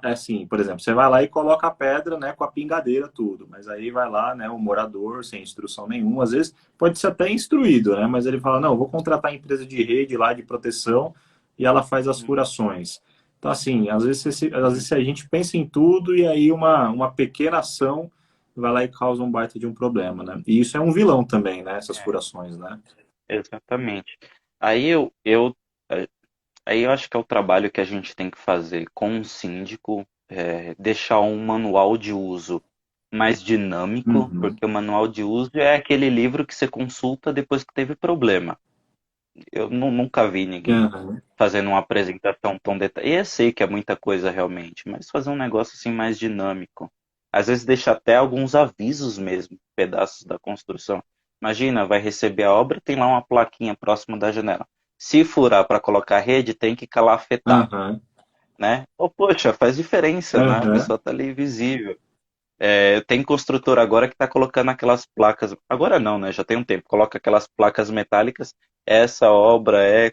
Assim, por exemplo, você vai lá e coloca a pedra, né, com a pingadeira, tudo, mas aí vai lá, né, um morador sem instrução nenhuma, às vezes pode ser até instruído, né, mas ele fala, não, vou contratar a empresa de rede lá de proteção e ela faz as Uhum, furações. Então, assim, às vezes uhum. a gente pensa em tudo e aí uma pequena ação vai lá e causa um baita de um problema, né? E isso é um vilão também, né? Essas É, furações, né? exatamente. Aí aí eu acho que é o trabalho que a gente tem que fazer com o síndico, deixar um manual de uso mais dinâmico, Uhum. porque o manual de uso é aquele livro que você consulta depois que teve problema. Eu nunca vi ninguém Uhum. fazendo uma apresentação tão detalhada. Eu sei que é muita coisa realmente, mas fazer um negócio assim mais dinâmico. Às vezes deixa até alguns avisos mesmo, pedaços da construção. Imagina, vai receber a obra, tem lá uma plaquinha próxima da janela. Se furar para colocar rede, tem que calafetar, Uhum. né? Ou, poxa, faz diferença, né? A Uhum. pessoa tá ali visível. Tem construtor agora que está colocando aquelas placas. Agora não, né? Já tem um tempo. Coloca aquelas placas metálicas. Essa obra é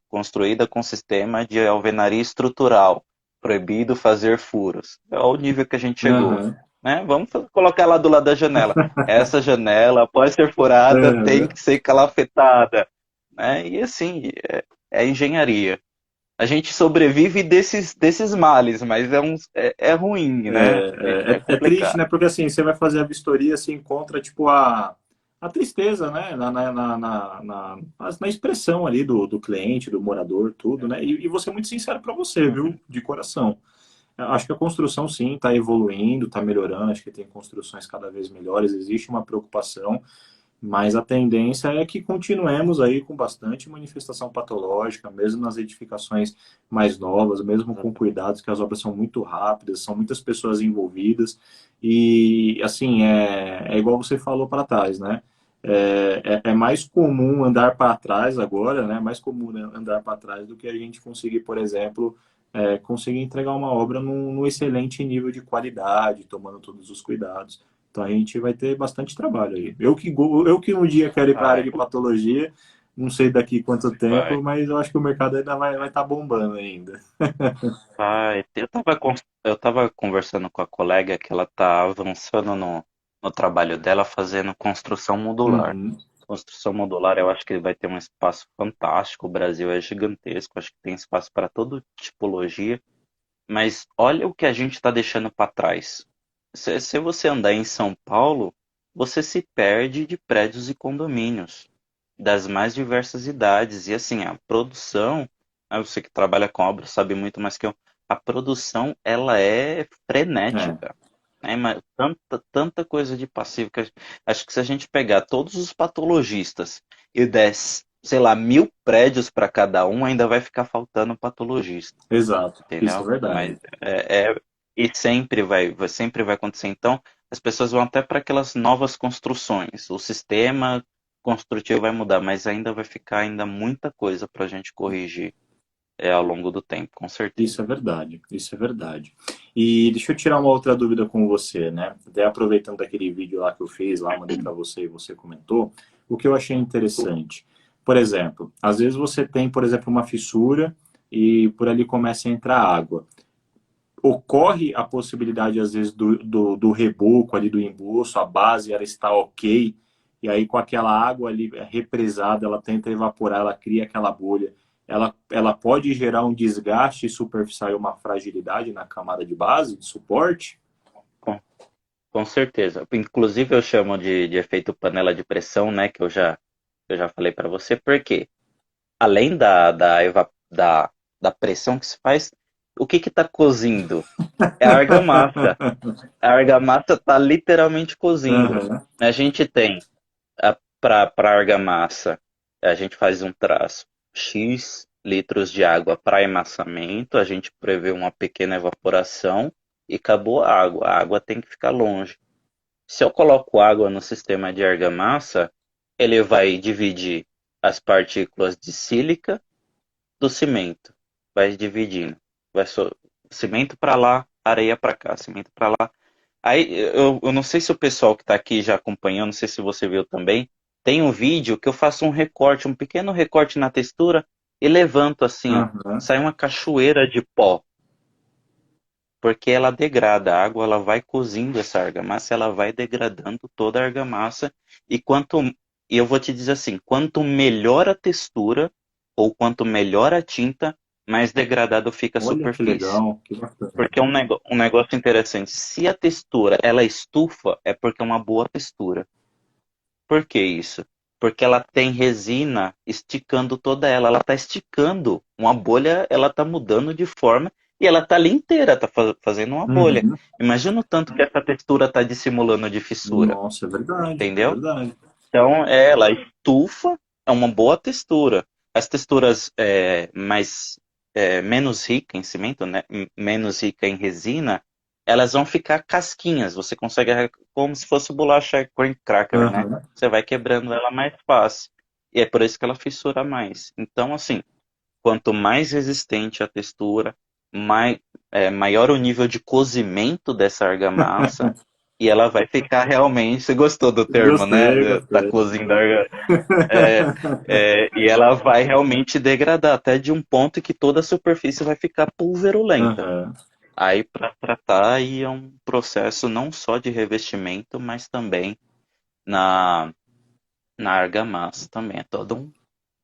construída com sistema de alvenaria estrutural. Proibido fazer furos. É o nível que a gente chegou. Uhum. Né? Vamos colocar lá do lado da janela. Essa janela, após ser furada, tem Uhum. que ser calafetada. Né? E assim, é engenharia. A gente sobrevive desses males, mas é ruim, né? É É triste, complicado. né? Porque assim, você vai fazer a vistoria, se encontra tipo a tristeza, né? Na expressão ali do cliente, do morador, tudo, né? E vou ser muito sincero para você, viu? Uhum. De coração. Eu acho que a construção, sim, está evoluindo, está melhorando. Acho que tem construções cada vez melhores. Existe uma preocupação. Mas a tendência é que continuemos aí com bastante manifestação patológica, mesmo nas edificações mais novas, mesmo com Exatamente. cuidados, que as obras são muito rápidas, são muitas pessoas envolvidas. E, assim, é igual você falou para trás, né? É mais comum andar para trás agora, né? É mais comum andar para trás do que a gente conseguir, por exemplo, conseguir entregar uma obra num excelente nível de qualidade, tomando todos os cuidados. Então a gente vai ter bastante trabalho aí. Eu que um dia quero ir para a área Vai, de patologia, não sei daqui quanto tempo, vai, mas eu acho que o mercado ainda vai estar bombando ainda. vai. Eu tava conversando com a colega que ela tá avançando no trabalho dela fazendo construção modular. Uhum. Construção modular, eu acho que vai ter um espaço fantástico. O Brasil é gigantesco, acho que tem espaço para toda tipologia. Mas olha o que a gente está deixando para trás. Se você andar em São Paulo, você se perde de prédios e condomínios das mais diversas idades. E assim, a produção, né, você que trabalha com obra sabe muito mais que eu, a produção ela é É, frenética. Né? Mas tanta coisa de passivo que acho que se a gente pegar todos os patologistas e der, sei lá, 1.000 prédios para cada um, ainda vai ficar faltando patologista, exato. Isso é entendeu? verdade. Mas e sempre vai acontecer. Então, as pessoas vão até para aquelas novas construções. O sistema construtivo vai mudar, mas ainda vai ficar ainda muita coisa para a gente corrigir ao longo do tempo, com Isso certeza. é verdade. Isso é verdade. E deixa eu tirar uma outra dúvida com você, né? Até aproveitando daquele vídeo lá que eu fiz, lá mandei para você e você comentou, o que eu achei interessante. Por exemplo, às vezes você tem, por exemplo, uma fissura e por ali começa a entrar água. Ocorre a possibilidade, às vezes, do reboco ali, do embolso, a base ela está ok, e aí com aquela água ali represada, ela tenta evaporar, ela cria aquela bolha. Ela pode gerar um desgaste superficial e uma fragilidade na camada de base, de suporte? Com, com certeza. Inclusive, eu chamo de efeito panela de pressão, né? Que eu já falei para você, porque além da pressão que se faz, O que que tá cozindo? É a argamassa. A argamassa tá literalmente cozindo. Aham. A gente tem para argamassa, a gente faz um traço X litros de água para emassamento, a gente prevê uma pequena evaporação e acabou a água. A água tem que ficar longe. Se eu coloco água no sistema de argamassa, ele vai dividir as partículas de sílica do cimento. Vai dividindo. Vai cimento para lá, areia para cá, cimento para lá. Aí eu não sei se o pessoal que está aqui já acompanhou, não sei se você viu também. Tem um vídeo que eu faço um recorte, um pequeno recorte na textura e levanto assim, ó. Aham. Sai uma cachoeira de pó, porque ela degrada a água, ela vai cozindo essa argamassa, ela vai degradando toda a argamassa e eu vou te dizer assim, quanto melhor a textura ou quanto melhor a tinta, mais degradado fica a Olha que superfície. legal, que bacana. Porque é um negócio interessante. Se a textura ela estufa, é porque é uma boa textura. Por que isso? Porque ela tem resina esticando toda ela. Ela está esticando. Uma bolha, ela está mudando de forma e ela está ali inteira, está fazendo uma bolha. Uhum. Imagina o tanto que essa textura está dissimulando de fissura. Nossa, é verdade, é Entendeu? verdade. Então, ela estufa, é uma boa textura. As texturas menos ricas em cimento, né, menos rica em resina, elas vão ficar casquinhas. Você consegue, como se fosse bolacha cream cracker, né? Aham. Você vai quebrando ela mais fácil. E é por isso que ela fissura mais. Então, assim, quanto mais resistente a textura, maior o nível de cozimento dessa argamassa, e ela vai ficar realmente. Você gostou do termo, Gostei, né? Tá gostei. cozindo e ela vai realmente degradar até de um ponto que toda a superfície vai ficar pulverulenta. Aham. Aí, para tratar, aí é um processo não só de revestimento, mas também na, na argamassa também.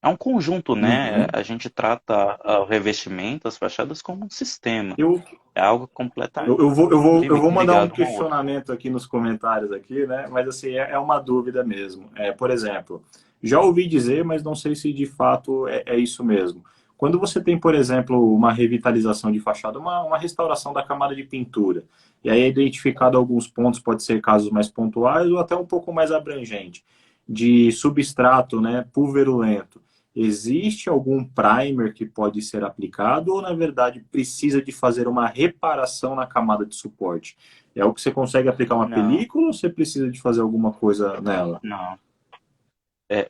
É um conjunto, né? Uhum. A gente trata o revestimento, as fachadas como um sistema. Eu, É algo completamente eu vou mandar um ligado um ao outro. questionamento aqui nos comentários aqui, né? Mas assim, é uma dúvida mesmo. Por exemplo, já ouvi dizer, mas não sei se de fato é isso mesmo. Quando você tem, por exemplo, uma revitalização de fachada, uma restauração da camada de pintura, e aí é identificado alguns pontos, pode ser casos mais pontuais ou até um pouco mais abrangente, de substrato, né, pulverulento. Existe algum primer que pode ser aplicado ou, na verdade, precisa de fazer uma reparação na camada de suporte? É o que você consegue aplicar uma Não, película ou você precisa de fazer alguma coisa nela? não.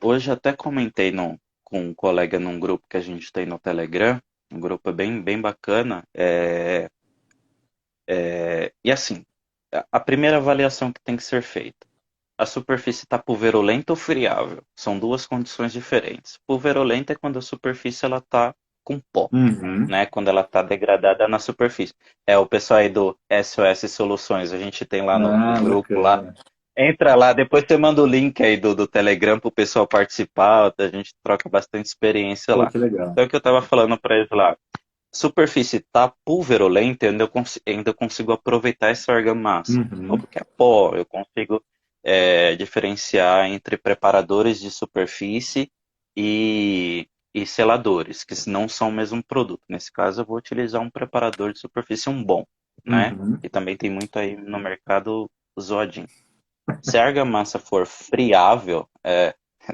Hoje até comentei com um colega num grupo que a gente tem no Telegram, um grupo bem, bem bacana. E assim, a primeira avaliação que tem que ser feita. A superfície está pulverulenta ou friável? São duas condições diferentes. Pulverulenta é quando a superfície ela está com pó, Uhum. né? Quando ela está degradada na superfície. É o pessoal aí do SOS Soluções, a gente tem lá no Ah, grupo lá. bacana. Entra lá, depois você manda o link aí do Telegram para o pessoal participar, a gente troca bastante experiência Pô, lá. que legal. Então, o que eu estava falando para eles lá, superfície tá pulverulenta, ainda consigo aproveitar essa argamassa. Uhum. Como que é pó, eu consigo diferenciar entre preparadores de superfície e seladores, que não são o mesmo produto. Nesse caso, eu vou utilizar um preparador de superfície, um bom, né? Uhum. E também tem muito aí no mercado Zodin. Se a argamassa for friável,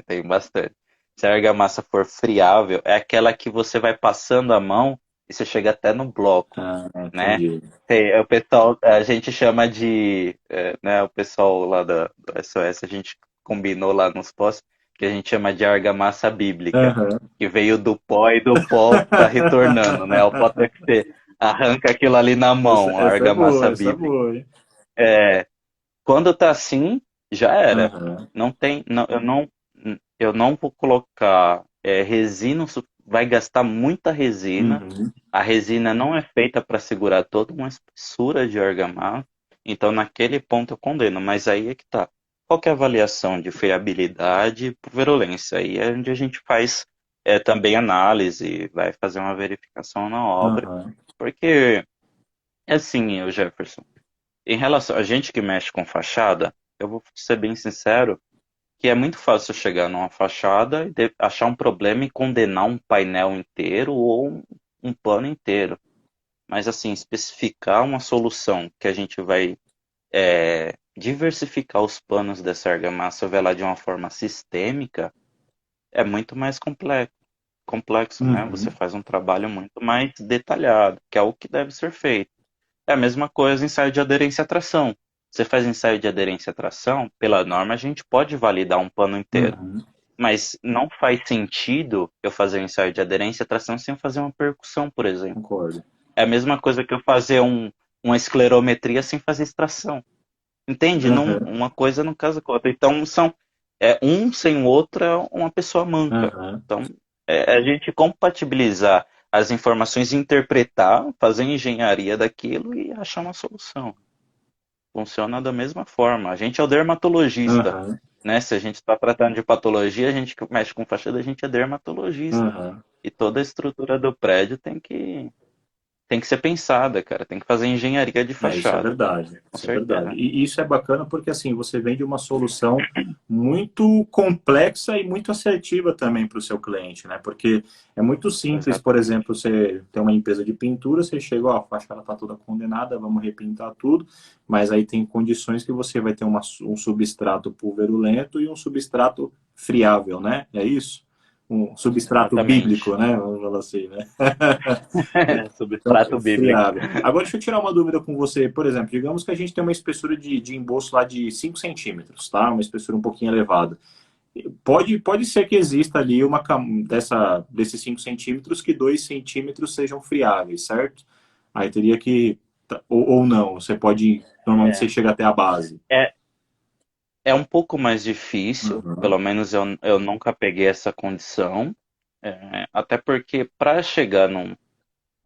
tem bastante. Se a argamassa for friável, é aquela que você vai passando a mão e você chega até no bloco, Ah, né? entendi. O pessoal, a gente chama né, o pessoal lá do SOS, a gente combinou lá nos posts, que a gente chama de argamassa bíblica, Aham. que veio do pó e do pó tá retornando, né? O pó tem que ser, arranca aquilo ali na Essa, mão, a essa é boa, argamassa essa é bíblica. boa, hein? Quando tá assim, já era. Aham. Não tem, não, eu não vou colocar resina, vai gastar muita resina. Uhum. A resina não é feita para segurar toda uma espessura de argamassa. Então, naquele ponto eu condeno. Mas aí é que tá. Qual que é a avaliação de friabilidade e virulência? Aí é onde a gente faz também análise, vai fazer uma verificação na obra. Aham. Porque, é assim, o Jefferson. Em relação a gente que mexe com fachada, eu vou ser bem sincero, que é muito fácil chegar numa fachada e achar um problema e condenar um painel inteiro ou um plano inteiro. Mas assim, especificar uma solução que a gente vai diversificar os panos dessa argamassa, velar de uma forma sistêmica, é muito mais complexo, né? Você Uhum. faz um trabalho muito mais detalhado, que é o que deve ser feito. É a mesma coisa ensaio de aderência à tração. Você faz ensaio de aderência à tração, pela norma a gente pode validar um pano inteiro. Uhum. Mas não faz sentido eu fazer um ensaio de aderência à tração sem fazer uma percussão, por exemplo. Concordo. É a mesma coisa que eu fazer uma esclerometria sem fazer extração. Entende? Não, Uhum. uma coisa não casa com a outra. Então, um sem o outro é uma pessoa manca. Uhum. Então, é a gente compatibilizar as informações, interpretar, fazer engenharia daquilo e achar uma solução. Funciona da mesma forma. A gente é o dermatologista, Uhum. né? Se a gente está tratando de patologia, a gente que mexe com fachada, a gente é dermatologista. Uhum. E toda a estrutura do prédio tem que ser pensada, cara. Tem que fazer engenharia de É, isso é fachada, verdade, com isso é verdade. certeza. E isso é bacana porque assim você vende uma solução muito complexa e muito assertiva também para o seu cliente, né? Porque é muito simples, por Exatamente. exemplo, você tem uma empresa de pintura, você chega, ó, a fachada está toda condenada, vamos repintar tudo, mas aí tem condições que você vai ter um substrato pulverulento e um substrato friável, né? É isso? Um substrato Exatamente. bíblico, né? Vamos falar assim, né? Então, Substrato bíblico. friável. Agora, deixa eu tirar uma dúvida com você. Por exemplo, digamos que a gente tem uma espessura de embolso lá de 5 centímetros, tá? Uma espessura um pouquinho elevada. Pode ser que exista ali desses 5 centímetros que 2 centímetros sejam friáveis, certo? Aí teria que. Ou não, você pode. Normalmente você É, chega até a base. é, é um pouco mais difícil, Uhum. pelo menos eu nunca peguei essa condição. Até porque para chegar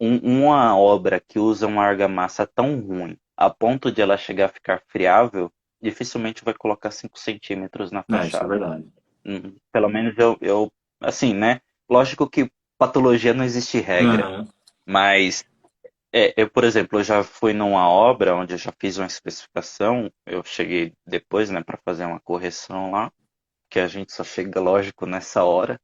uma obra que usa uma argamassa tão ruim, a ponto de ela chegar a ficar friável, dificilmente vai colocar 5 centímetros na É, isso é fachada. verdade. Pelo menos assim, né? Lógico que patologia não existe regra, Uhum. mas eu, por exemplo, eu já fui numa obra onde eu já fiz uma especificação, eu cheguei depois, né, para fazer uma correção lá, que a gente só chega, lógico, nessa hora.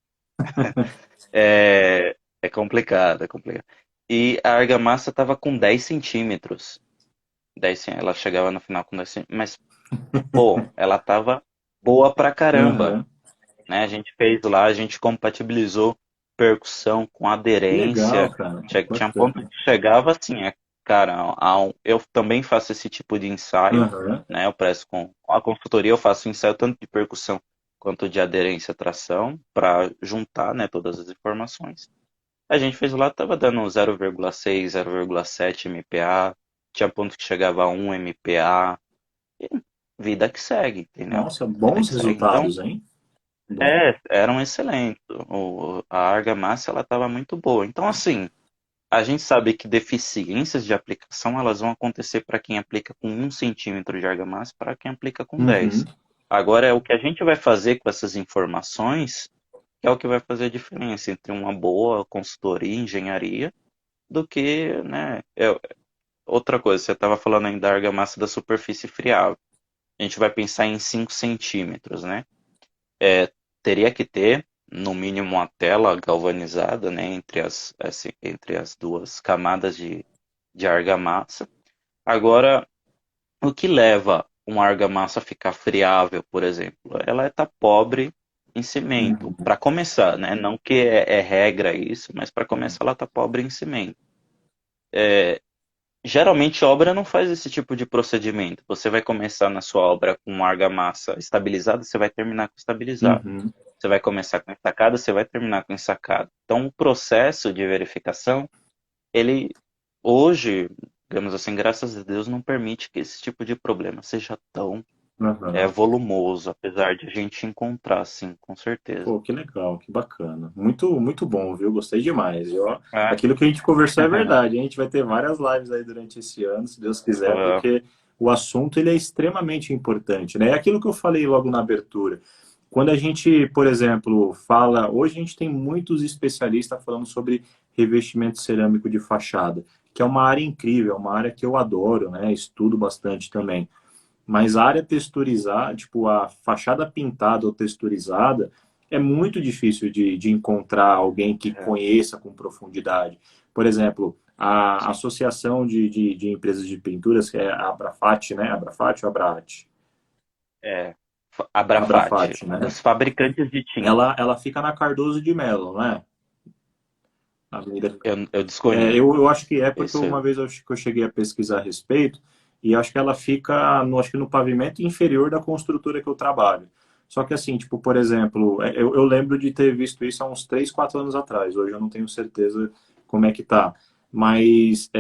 É complicado, é complicado. E a argamassa estava com 10 centímetros. Ela chegava no final com 10 centímetros. Mas, pô, ela tava boa pra caramba, Uhum. né? A gente fez lá, a gente compatibilizou percussão com Que legal, aderência. cara. Tinha um ponto Bacana. que chegava assim, cara, eu também faço esse tipo de ensaio, Uhum. né? Eu presto com a consultoria, eu faço ensaio tanto de percussão quanto de aderência à tração, para juntar, né, todas as informações. A gente fez lá, tava dando 0,6, 0,7 MPa, tinha ponto que chegava a 1 MPa, e vida que segue, entendeu? Nossa, Vida bons que segue. Então, resultados, hein? Bom. eram excelentes. A argamassa, ela tava muito boa. Então, assim, a gente sabe que deficiências de aplicação, elas vão acontecer para quem aplica com 1 centímetro de argamassa, para quem aplica com Uhum. 10. Agora, é o que a gente vai fazer com essas informações, que é o que vai fazer a diferença entre uma boa consultoria, engenharia, do que, né? Outra coisa, você estava falando ainda da argamassa da superfície friável. A gente vai pensar em 5 centímetros, né? Teria que ter, no mínimo, uma tela galvanizada, né? Entre as duas camadas de argamassa. Agora, o que leva uma argamassa a ficar friável, por exemplo? Ela está pobre em cimento. Uhum. Para começar, né? Não que é regra isso, mas para começar ela está pobre em cimento. Geralmente, obra não faz esse tipo de procedimento. Você vai começar na sua obra com uma argamassa estabilizada, você vai terminar com estabilizado. Uhum. Você vai começar com ensacada, você vai terminar com ensacada. Então, o processo de verificação, ele hoje, digamos assim, graças a Deus, não permite que esse tipo de problema seja tão Uhum. volumoso, apesar de a gente encontrar, sim, com certeza. Pô, que legal, que bacana. Muito, muito bom, viu? Gostei demais. E, ó, É. aquilo que a gente conversou é verdade. A gente vai ter várias lives aí durante esse ano, se Deus quiser, Ah, porque o assunto ele é extremamente importante, né? É aquilo que eu falei logo na abertura. Quando a gente, por exemplo, fala, hoje a gente tem muitos especialistas falando sobre revestimento cerâmico de fachada, que é uma área incrível, é uma área que eu adoro, né? Estudo bastante também. Mas a área texturizada, tipo a fachada pintada ou texturizada, é muito difícil de encontrar alguém que é. conheça com profundidade. Por exemplo, A Sim. Associação de Empresas de Pinturas, que é a Abrafat, né? Abrafat ou Abraat? É, Abrafati, Abrafat, né? dos fabricantes de tinta. Ela fica na Cardoso de Melo, não é? Na Avenida. Eu É, desconheço. eu acho que é porque Isso uma vez eu, acho que eu cheguei a pesquisar a respeito e acho que ela fica no, acho que no pavimento inferior da construtora que eu trabalho. Só que assim, tipo, por exemplo, eu lembro de ter visto isso há uns 3 4 anos atrás. Hoje eu não tenho certeza como é que tá. Mas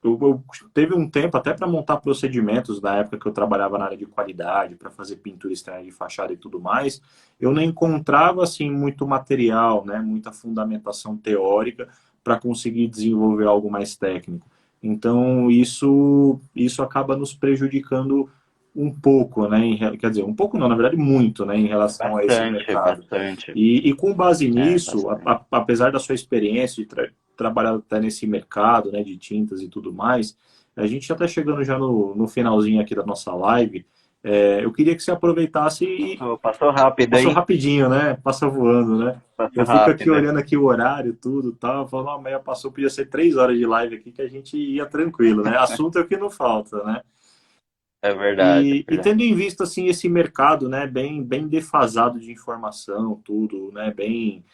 eu teve um tempo até para montar procedimentos na época que eu trabalhava na área de qualidade, para fazer pintura externa de fachada e tudo mais. Eu não encontrava assim muito material, né, muita fundamentação teórica para conseguir desenvolver algo mais técnico. Então, isso acaba nos prejudicando um pouco, né? Quer dizer, um pouco não, na verdade, muito, né, em relação a esse bastante, mercado. bastante. E com base É, nisso, bastante. apesar da sua experiência de trabalhar até nesse mercado, né, de tintas e tudo mais, a gente já está chegando já no finalzinho aqui da nossa live. Eu queria que você aproveitasse e Passou rápido, passou hein? rapidinho, né? Passa voando, né? Passou Eu fico aqui rápido. olhando aqui o horário, tudo, tal, falando, a meia passou, podia ser 3 horas de live aqui que a gente ia tranquilo, né? Assunto é o que não falta, né? É verdade, é E tendo verdade. em vista assim esse mercado, né, bem defasado de informação, tudo, né, bem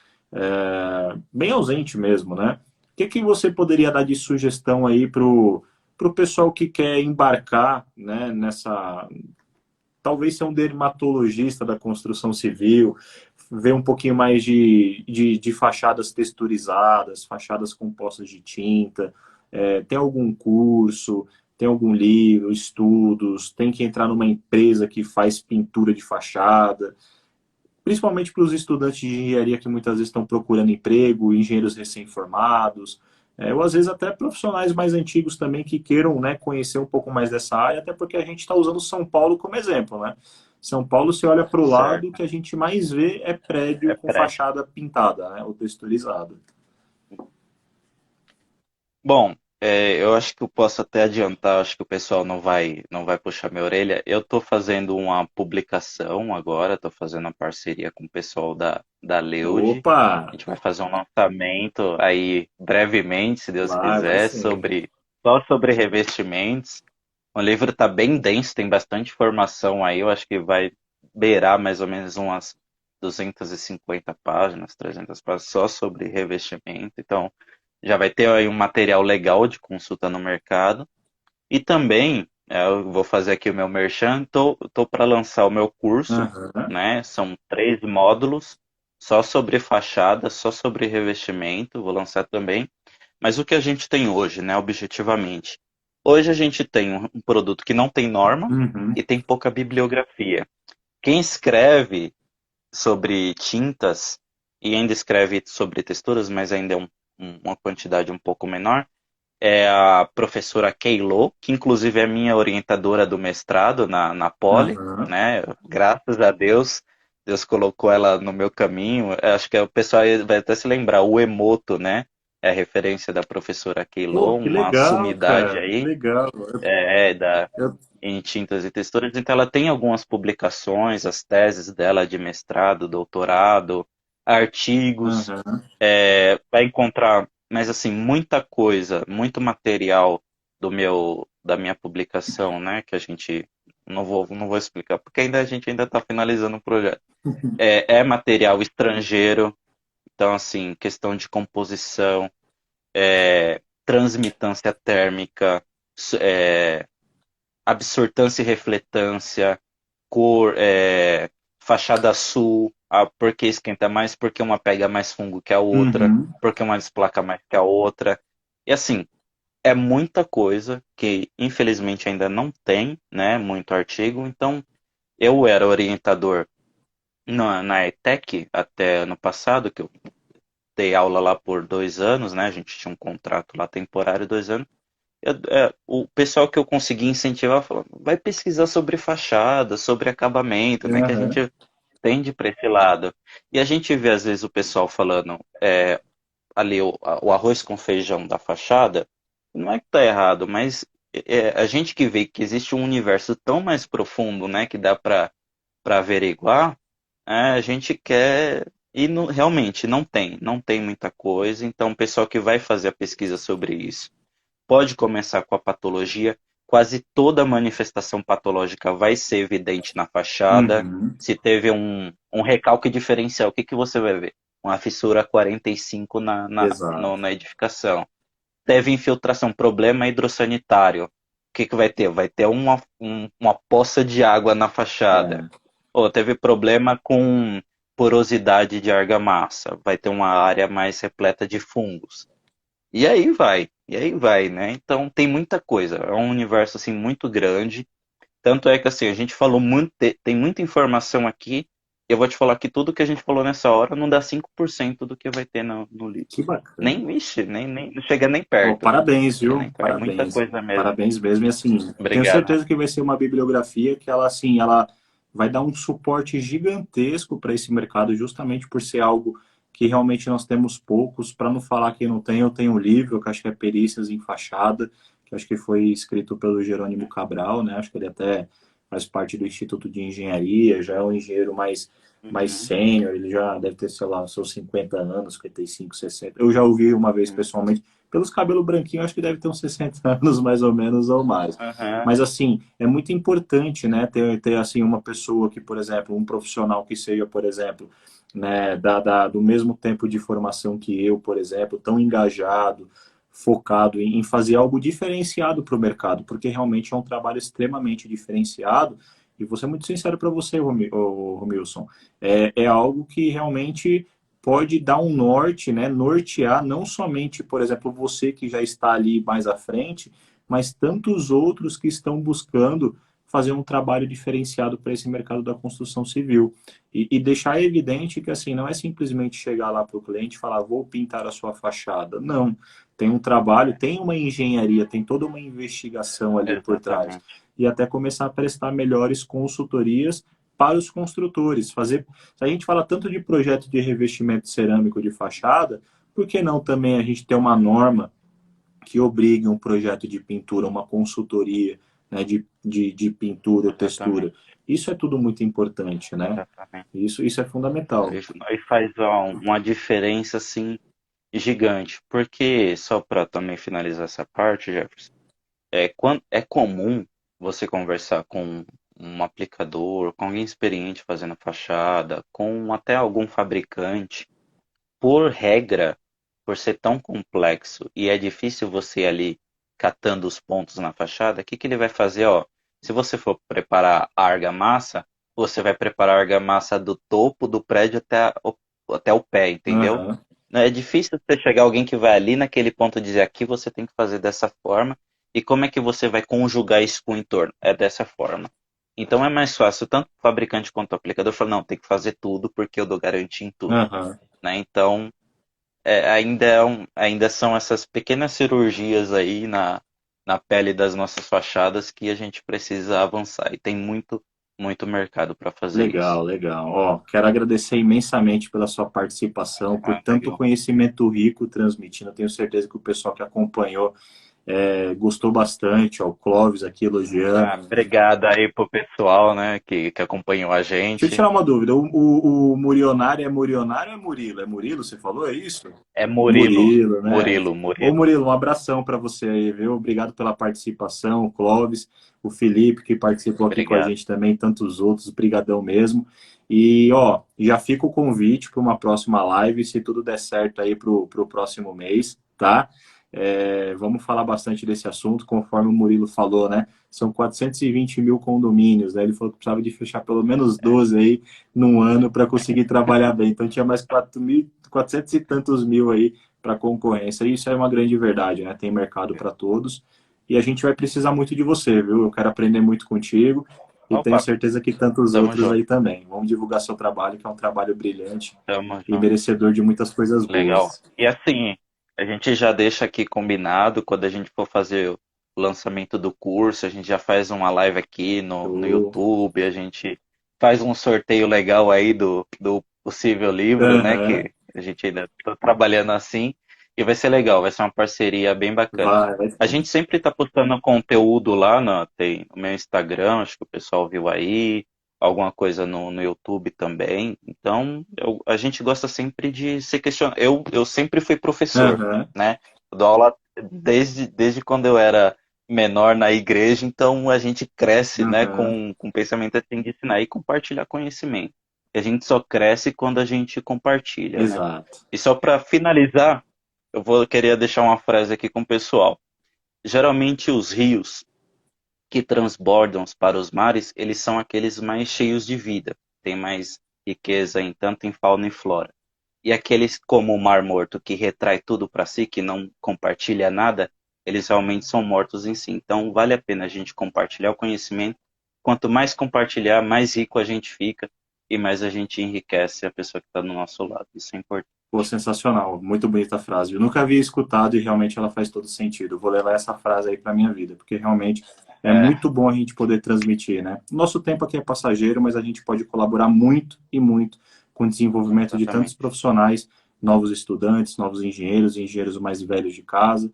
ausente mesmo, né? O que que você poderia dar de sugestão aí pro pessoal que quer embarcar, né, nessa talvez ser um dermatologista da construção civil, ver um pouquinho mais de fachadas texturizadas, fachadas compostas de tinta, tem algum curso, tem algum livro, estudos, tem que entrar numa empresa que faz pintura de fachada, principalmente para os estudantes de engenharia que muitas vezes estão procurando emprego, engenheiros recém-formados, ou às vezes até profissionais mais antigos também que queiram, né, conhecer um pouco mais dessa área, até porque a gente está usando São Paulo como exemplo, né? São Paulo, você olha para o lado, o Certo. que a gente mais vê é prédio É com prédio. fachada pintada, né, ou texturizada. Bom, eu acho que eu posso até adiantar, acho que o pessoal não vai puxar minha orelha. Eu estou fazendo uma publicação agora, estou fazendo uma parceria com o pessoal da Leude. Opa, A gente vai fazer um lançamento aí brevemente, se Deus vai quiser, sim. só sobre revestimentos. O livro está bem denso, tem bastante informação aí, eu acho que vai beirar mais ou menos umas 250 páginas, 300 páginas só sobre revestimento. Então, já vai ter aí um material legal de consulta no mercado. E também, eu vou fazer aqui o meu merchan, tô para lançar o meu curso, Aham, né? São 3 módulos, só sobre fachada, só sobre revestimento, vou lançar também. Mas o que a gente tem hoje, né, objetivamente? Hoje a gente tem um produto que não tem norma uhum, e tem pouca bibliografia. Quem escreve sobre tintas e ainda escreve sobre texturas, mas ainda é uma quantidade um pouco menor, é a professora Keilo, que inclusive é minha orientadora do mestrado na Poli, aham. né? Graças a Deus, Deus colocou ela no meu caminho. Eu acho que o pessoal vai até se lembrar, o Emoto, né? É a referência da professora Pô, Keilo, que uma legal, sumidade cara, que aí, legal. Eu- em tintas e texturas. Então ela tem algumas publicações, as teses dela de mestrado, doutorado, artigos, aham. vai encontrar, mas assim, muita coisa, muito material da minha publicação, né, que a gente não vou explicar, porque a gente ainda está finalizando o projeto. É material estrangeiro, então assim, questão de composição, transmitância térmica, é, absortância e refletância, cor, fachada sul, porque esquenta mais, porque uma pega mais fungo que a outra, Uhum. porque uma desplaca mais que a outra. E assim, é muita coisa que infelizmente ainda não tem, né, muito artigo. Então, eu era orientador na ETEC até ano passado, que eu dei aula lá por 2 anos, né? A gente tinha um contrato lá temporário, 2 anos. O pessoal que eu consegui incentivar falou, vai pesquisar sobre fachada, sobre acabamento, né? Que a Aham. gente tende para esse lado. E a gente vê às vezes o pessoal falando ali o arroz com feijão da fachada, não é que tá errado, mas a gente que vê que existe um universo tão mais profundo, né? Que dá para averiguar, a gente quer. E realmente não tem muita coisa. Então, o pessoal que vai fazer a pesquisa sobre isso pode começar com a patologia. Quase toda manifestação patológica vai ser evidente na fachada. Uhum. Se teve um recalque diferencial, o que que você vai ver? Uma fissura 45 Exato. na edificação. Teve infiltração, problema hidrossanitário. O que que vai ter? Vai ter uma poça de água na fachada. É. Ou teve problema com porosidade de argamassa. Vai ter uma área mais repleta de fungos. E aí vai, né? Então tem muita coisa. É um universo assim muito grande. Tanto é que assim, a gente falou muito, tem muita informação aqui. Eu vou te falar que tudo que a gente falou nessa hora não dá 5% do que vai ter no livro. Que bacana. Nem, vixe, nem, não chega nem Ó, perto. parabéns, Chega nem viu? perto. Muita Parabéns. coisa mesmo. Parabéns mesmo. E assim, tenho Obrigado. certeza que vai ser uma bibliografia que ela, assim, ela vai dar um suporte gigantesco para esse mercado, justamente por ser algo que realmente nós temos poucos. Para não falar que não tem, eu tenho um livro que acho que é Perícias em Fachada, que acho que foi escrito pelo Jerônimo Cabral, né? Acho que ele até faz parte do Instituto de Engenharia, já é um engenheiro mais Uhum, sênior, ele já deve ter, sei lá, seus 50 anos, 55, 60. Eu já ouvi uma vez uhum, pessoalmente, pelos cabelos branquinhos, acho que deve ter uns 60 anos mais ou menos ou mais. uhum, Mas assim, é muito importante, né, ter assim uma pessoa que, por exemplo, um profissional que seja, por exemplo, né, do mesmo tempo de formação que eu, por exemplo, tão engajado, focado em fazer algo diferenciado para o mercado, porque realmente é um trabalho extremamente diferenciado. E vou ser muito sincero para você, Romilson, é algo que realmente pode dar um norte, né? Nortear não somente, por exemplo, você que já está ali mais à frente, mas tantos outros que estão buscando fazer um trabalho diferenciado para esse mercado da construção civil. E deixar evidente que assim não é simplesmente chegar lá para o cliente e falar vou pintar a sua fachada. Não. Tem um trabalho, tem uma engenharia, tem toda uma investigação ali por trás. exatamente. E até começar a prestar melhores consultorias para os construtores. Fazer, se a gente fala tanto de projeto de revestimento cerâmico de fachada, por que não também a gente ter uma norma que obrigue um projeto de pintura, uma consultoria, né, de pintura ou textura? Exatamente. Isso é tudo muito importante, né? Exatamente. Isso é fundamental. E faz ó, uma diferença assim gigante. Porque, só para também finalizar essa parte, Jefferson, é comum você conversar com um aplicador, com alguém experiente fazendo fachada, com até algum fabricante, por regra, por ser tão complexo e é difícil você ir ali catando os pontos na fachada, o que que ele vai fazer? Ó, se você for preparar a argamassa, você vai preparar a argamassa do topo do prédio até o pé, entendeu? Aham. Não, é difícil você chegar alguém que vai ali naquele ponto e dizer aqui você tem que fazer dessa forma e como é que você vai conjugar isso com o entorno? É dessa forma. Então é mais fácil, tanto o fabricante quanto o aplicador falar, não, tem que fazer tudo porque eu dou garantia em tudo, Aham. né? Então, ainda são essas pequenas cirurgias aí na pele das nossas fachadas que a gente precisa avançar. E tem muito, muito mercado para fazer isso. Legal, legal. Ó, quero agradecer imensamente pela sua participação, por Ah, tanto legal. conhecimento rico transmitindo. Tenho certeza que o pessoal que acompanhou gostou bastante. Ó, o Clóvis aqui Ah, elogiando. obrigado aí pro pessoal, né, que acompanhou a Deixa eu gente. tirar uma dúvida. O Murionário é Murionário ou é Murilo? É Murilo, você falou? É isso? É Murilo, Murilo, né? Murilo, Ô Murilo. Murilo, um abração para você aí, viu? Obrigado pela participação, o Clóvis, o Felipe, que participou aqui com a Obrigado. gente também, tantos outros, brigadão mesmo. E, ó, já fica o convite para uma próxima live, se tudo der certo aí pro próximo mês, tá? Vamos falar bastante desse assunto, conforme o Murilo falou, né? São 420 mil condomínios, né? Ele falou que precisava de fechar pelo menos 12 aí num ano para conseguir trabalhar bem. Então tinha mais 400 e tantos mil aí para concorrência. E isso é uma grande verdade, né? Tem mercado para todos. E a gente vai precisar muito de você, viu? Eu quero aprender muito contigo e tenho Opa, certeza que tantos tamo outros junto, aí também. Vamos divulgar seu trabalho, que é um trabalho brilhante tamo e junto. merecedor de muitas coisas Legal. boas. E assim, a gente já deixa aqui combinado, quando a gente for fazer o lançamento do curso, a gente já faz uma live aqui no Show. YouTube, a gente faz um sorteio legal aí do possível livro, né? Aham. Que a gente ainda está trabalhando assim, e vai ser legal, vai ser uma parceria bem bacana. Vai A sim. gente sempre está postando conteúdo lá, tem o meu Instagram, acho que o pessoal viu aí. alguma coisa no YouTube também. Então, a gente gosta sempre de se questionar. Eu sempre fui professor, Aham, né? Eu dou aula desde quando eu era menor na igreja, então a gente cresce, né, aham, com o pensamento assim de ensinar e compartilhar conhecimento. E a gente só cresce quando a gente compartilha, né? exato. E só para finalizar, eu vou querer deixar uma frase aqui com o pessoal. Geralmente os rios que transbordam para os mares, eles são aqueles mais cheios de vida, tem mais riqueza em tanto em fauna e flora. E aqueles como o Mar Morto, que retrai tudo para si, que não compartilha nada, eles realmente são mortos em si. Então, vale a pena a gente compartilhar o conhecimento. Quanto mais compartilhar, mais rico a gente fica e mais a gente enriquece a pessoa que está do nosso lado. Isso é importante. Pô, sensacional, muito bonita a frase. Eu nunca havia escutado e realmente ela faz todo sentido. Eu vou levar essa frase aí para minha vida, porque realmente é É, muito bom a gente poder transmitir, né? Nosso tempo aqui é passageiro, mas a gente pode colaborar muito e muito com o desenvolvimento de tantos exatamente. profissionais, novos estudantes, novos engenheiros, engenheiros mais velhos de casa,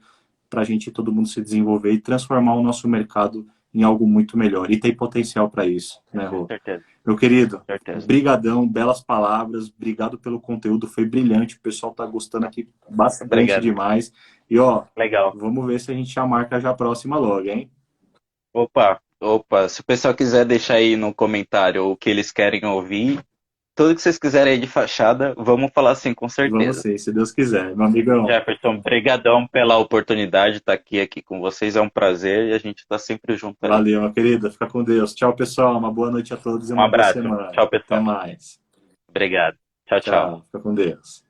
para a gente todo mundo se desenvolver e transformar o nosso mercado em algo muito melhor. E tem potencial para isso, né, Rô? Certeza, Meu querido, certeza. brigadão, belas palavras, obrigado pelo conteúdo, foi brilhante, o pessoal tá gostando aqui bastante Obrigado. demais. E ó, Legal. vamos ver se a gente já marca já a próxima logo, hein? Opa, opa. Se o pessoal quiser deixar aí no comentário o que eles querem ouvir, tudo que vocês quiserem aí de fachada, vamos falar assim com Vamos certeza. sim, se Deus quiser. Meu amigão, Jefferson, brigadão pela oportunidade de estar aqui com vocês. É um prazer e a gente está sempre junto aí. valeu, meu querido, fica com Deus. Tchau, pessoal, uma boa noite a todos e Um uma boa abraço. semana. Tchau, Até pessoal. mais. Obrigado. Tchau, tchau. Tchau, fica com Deus.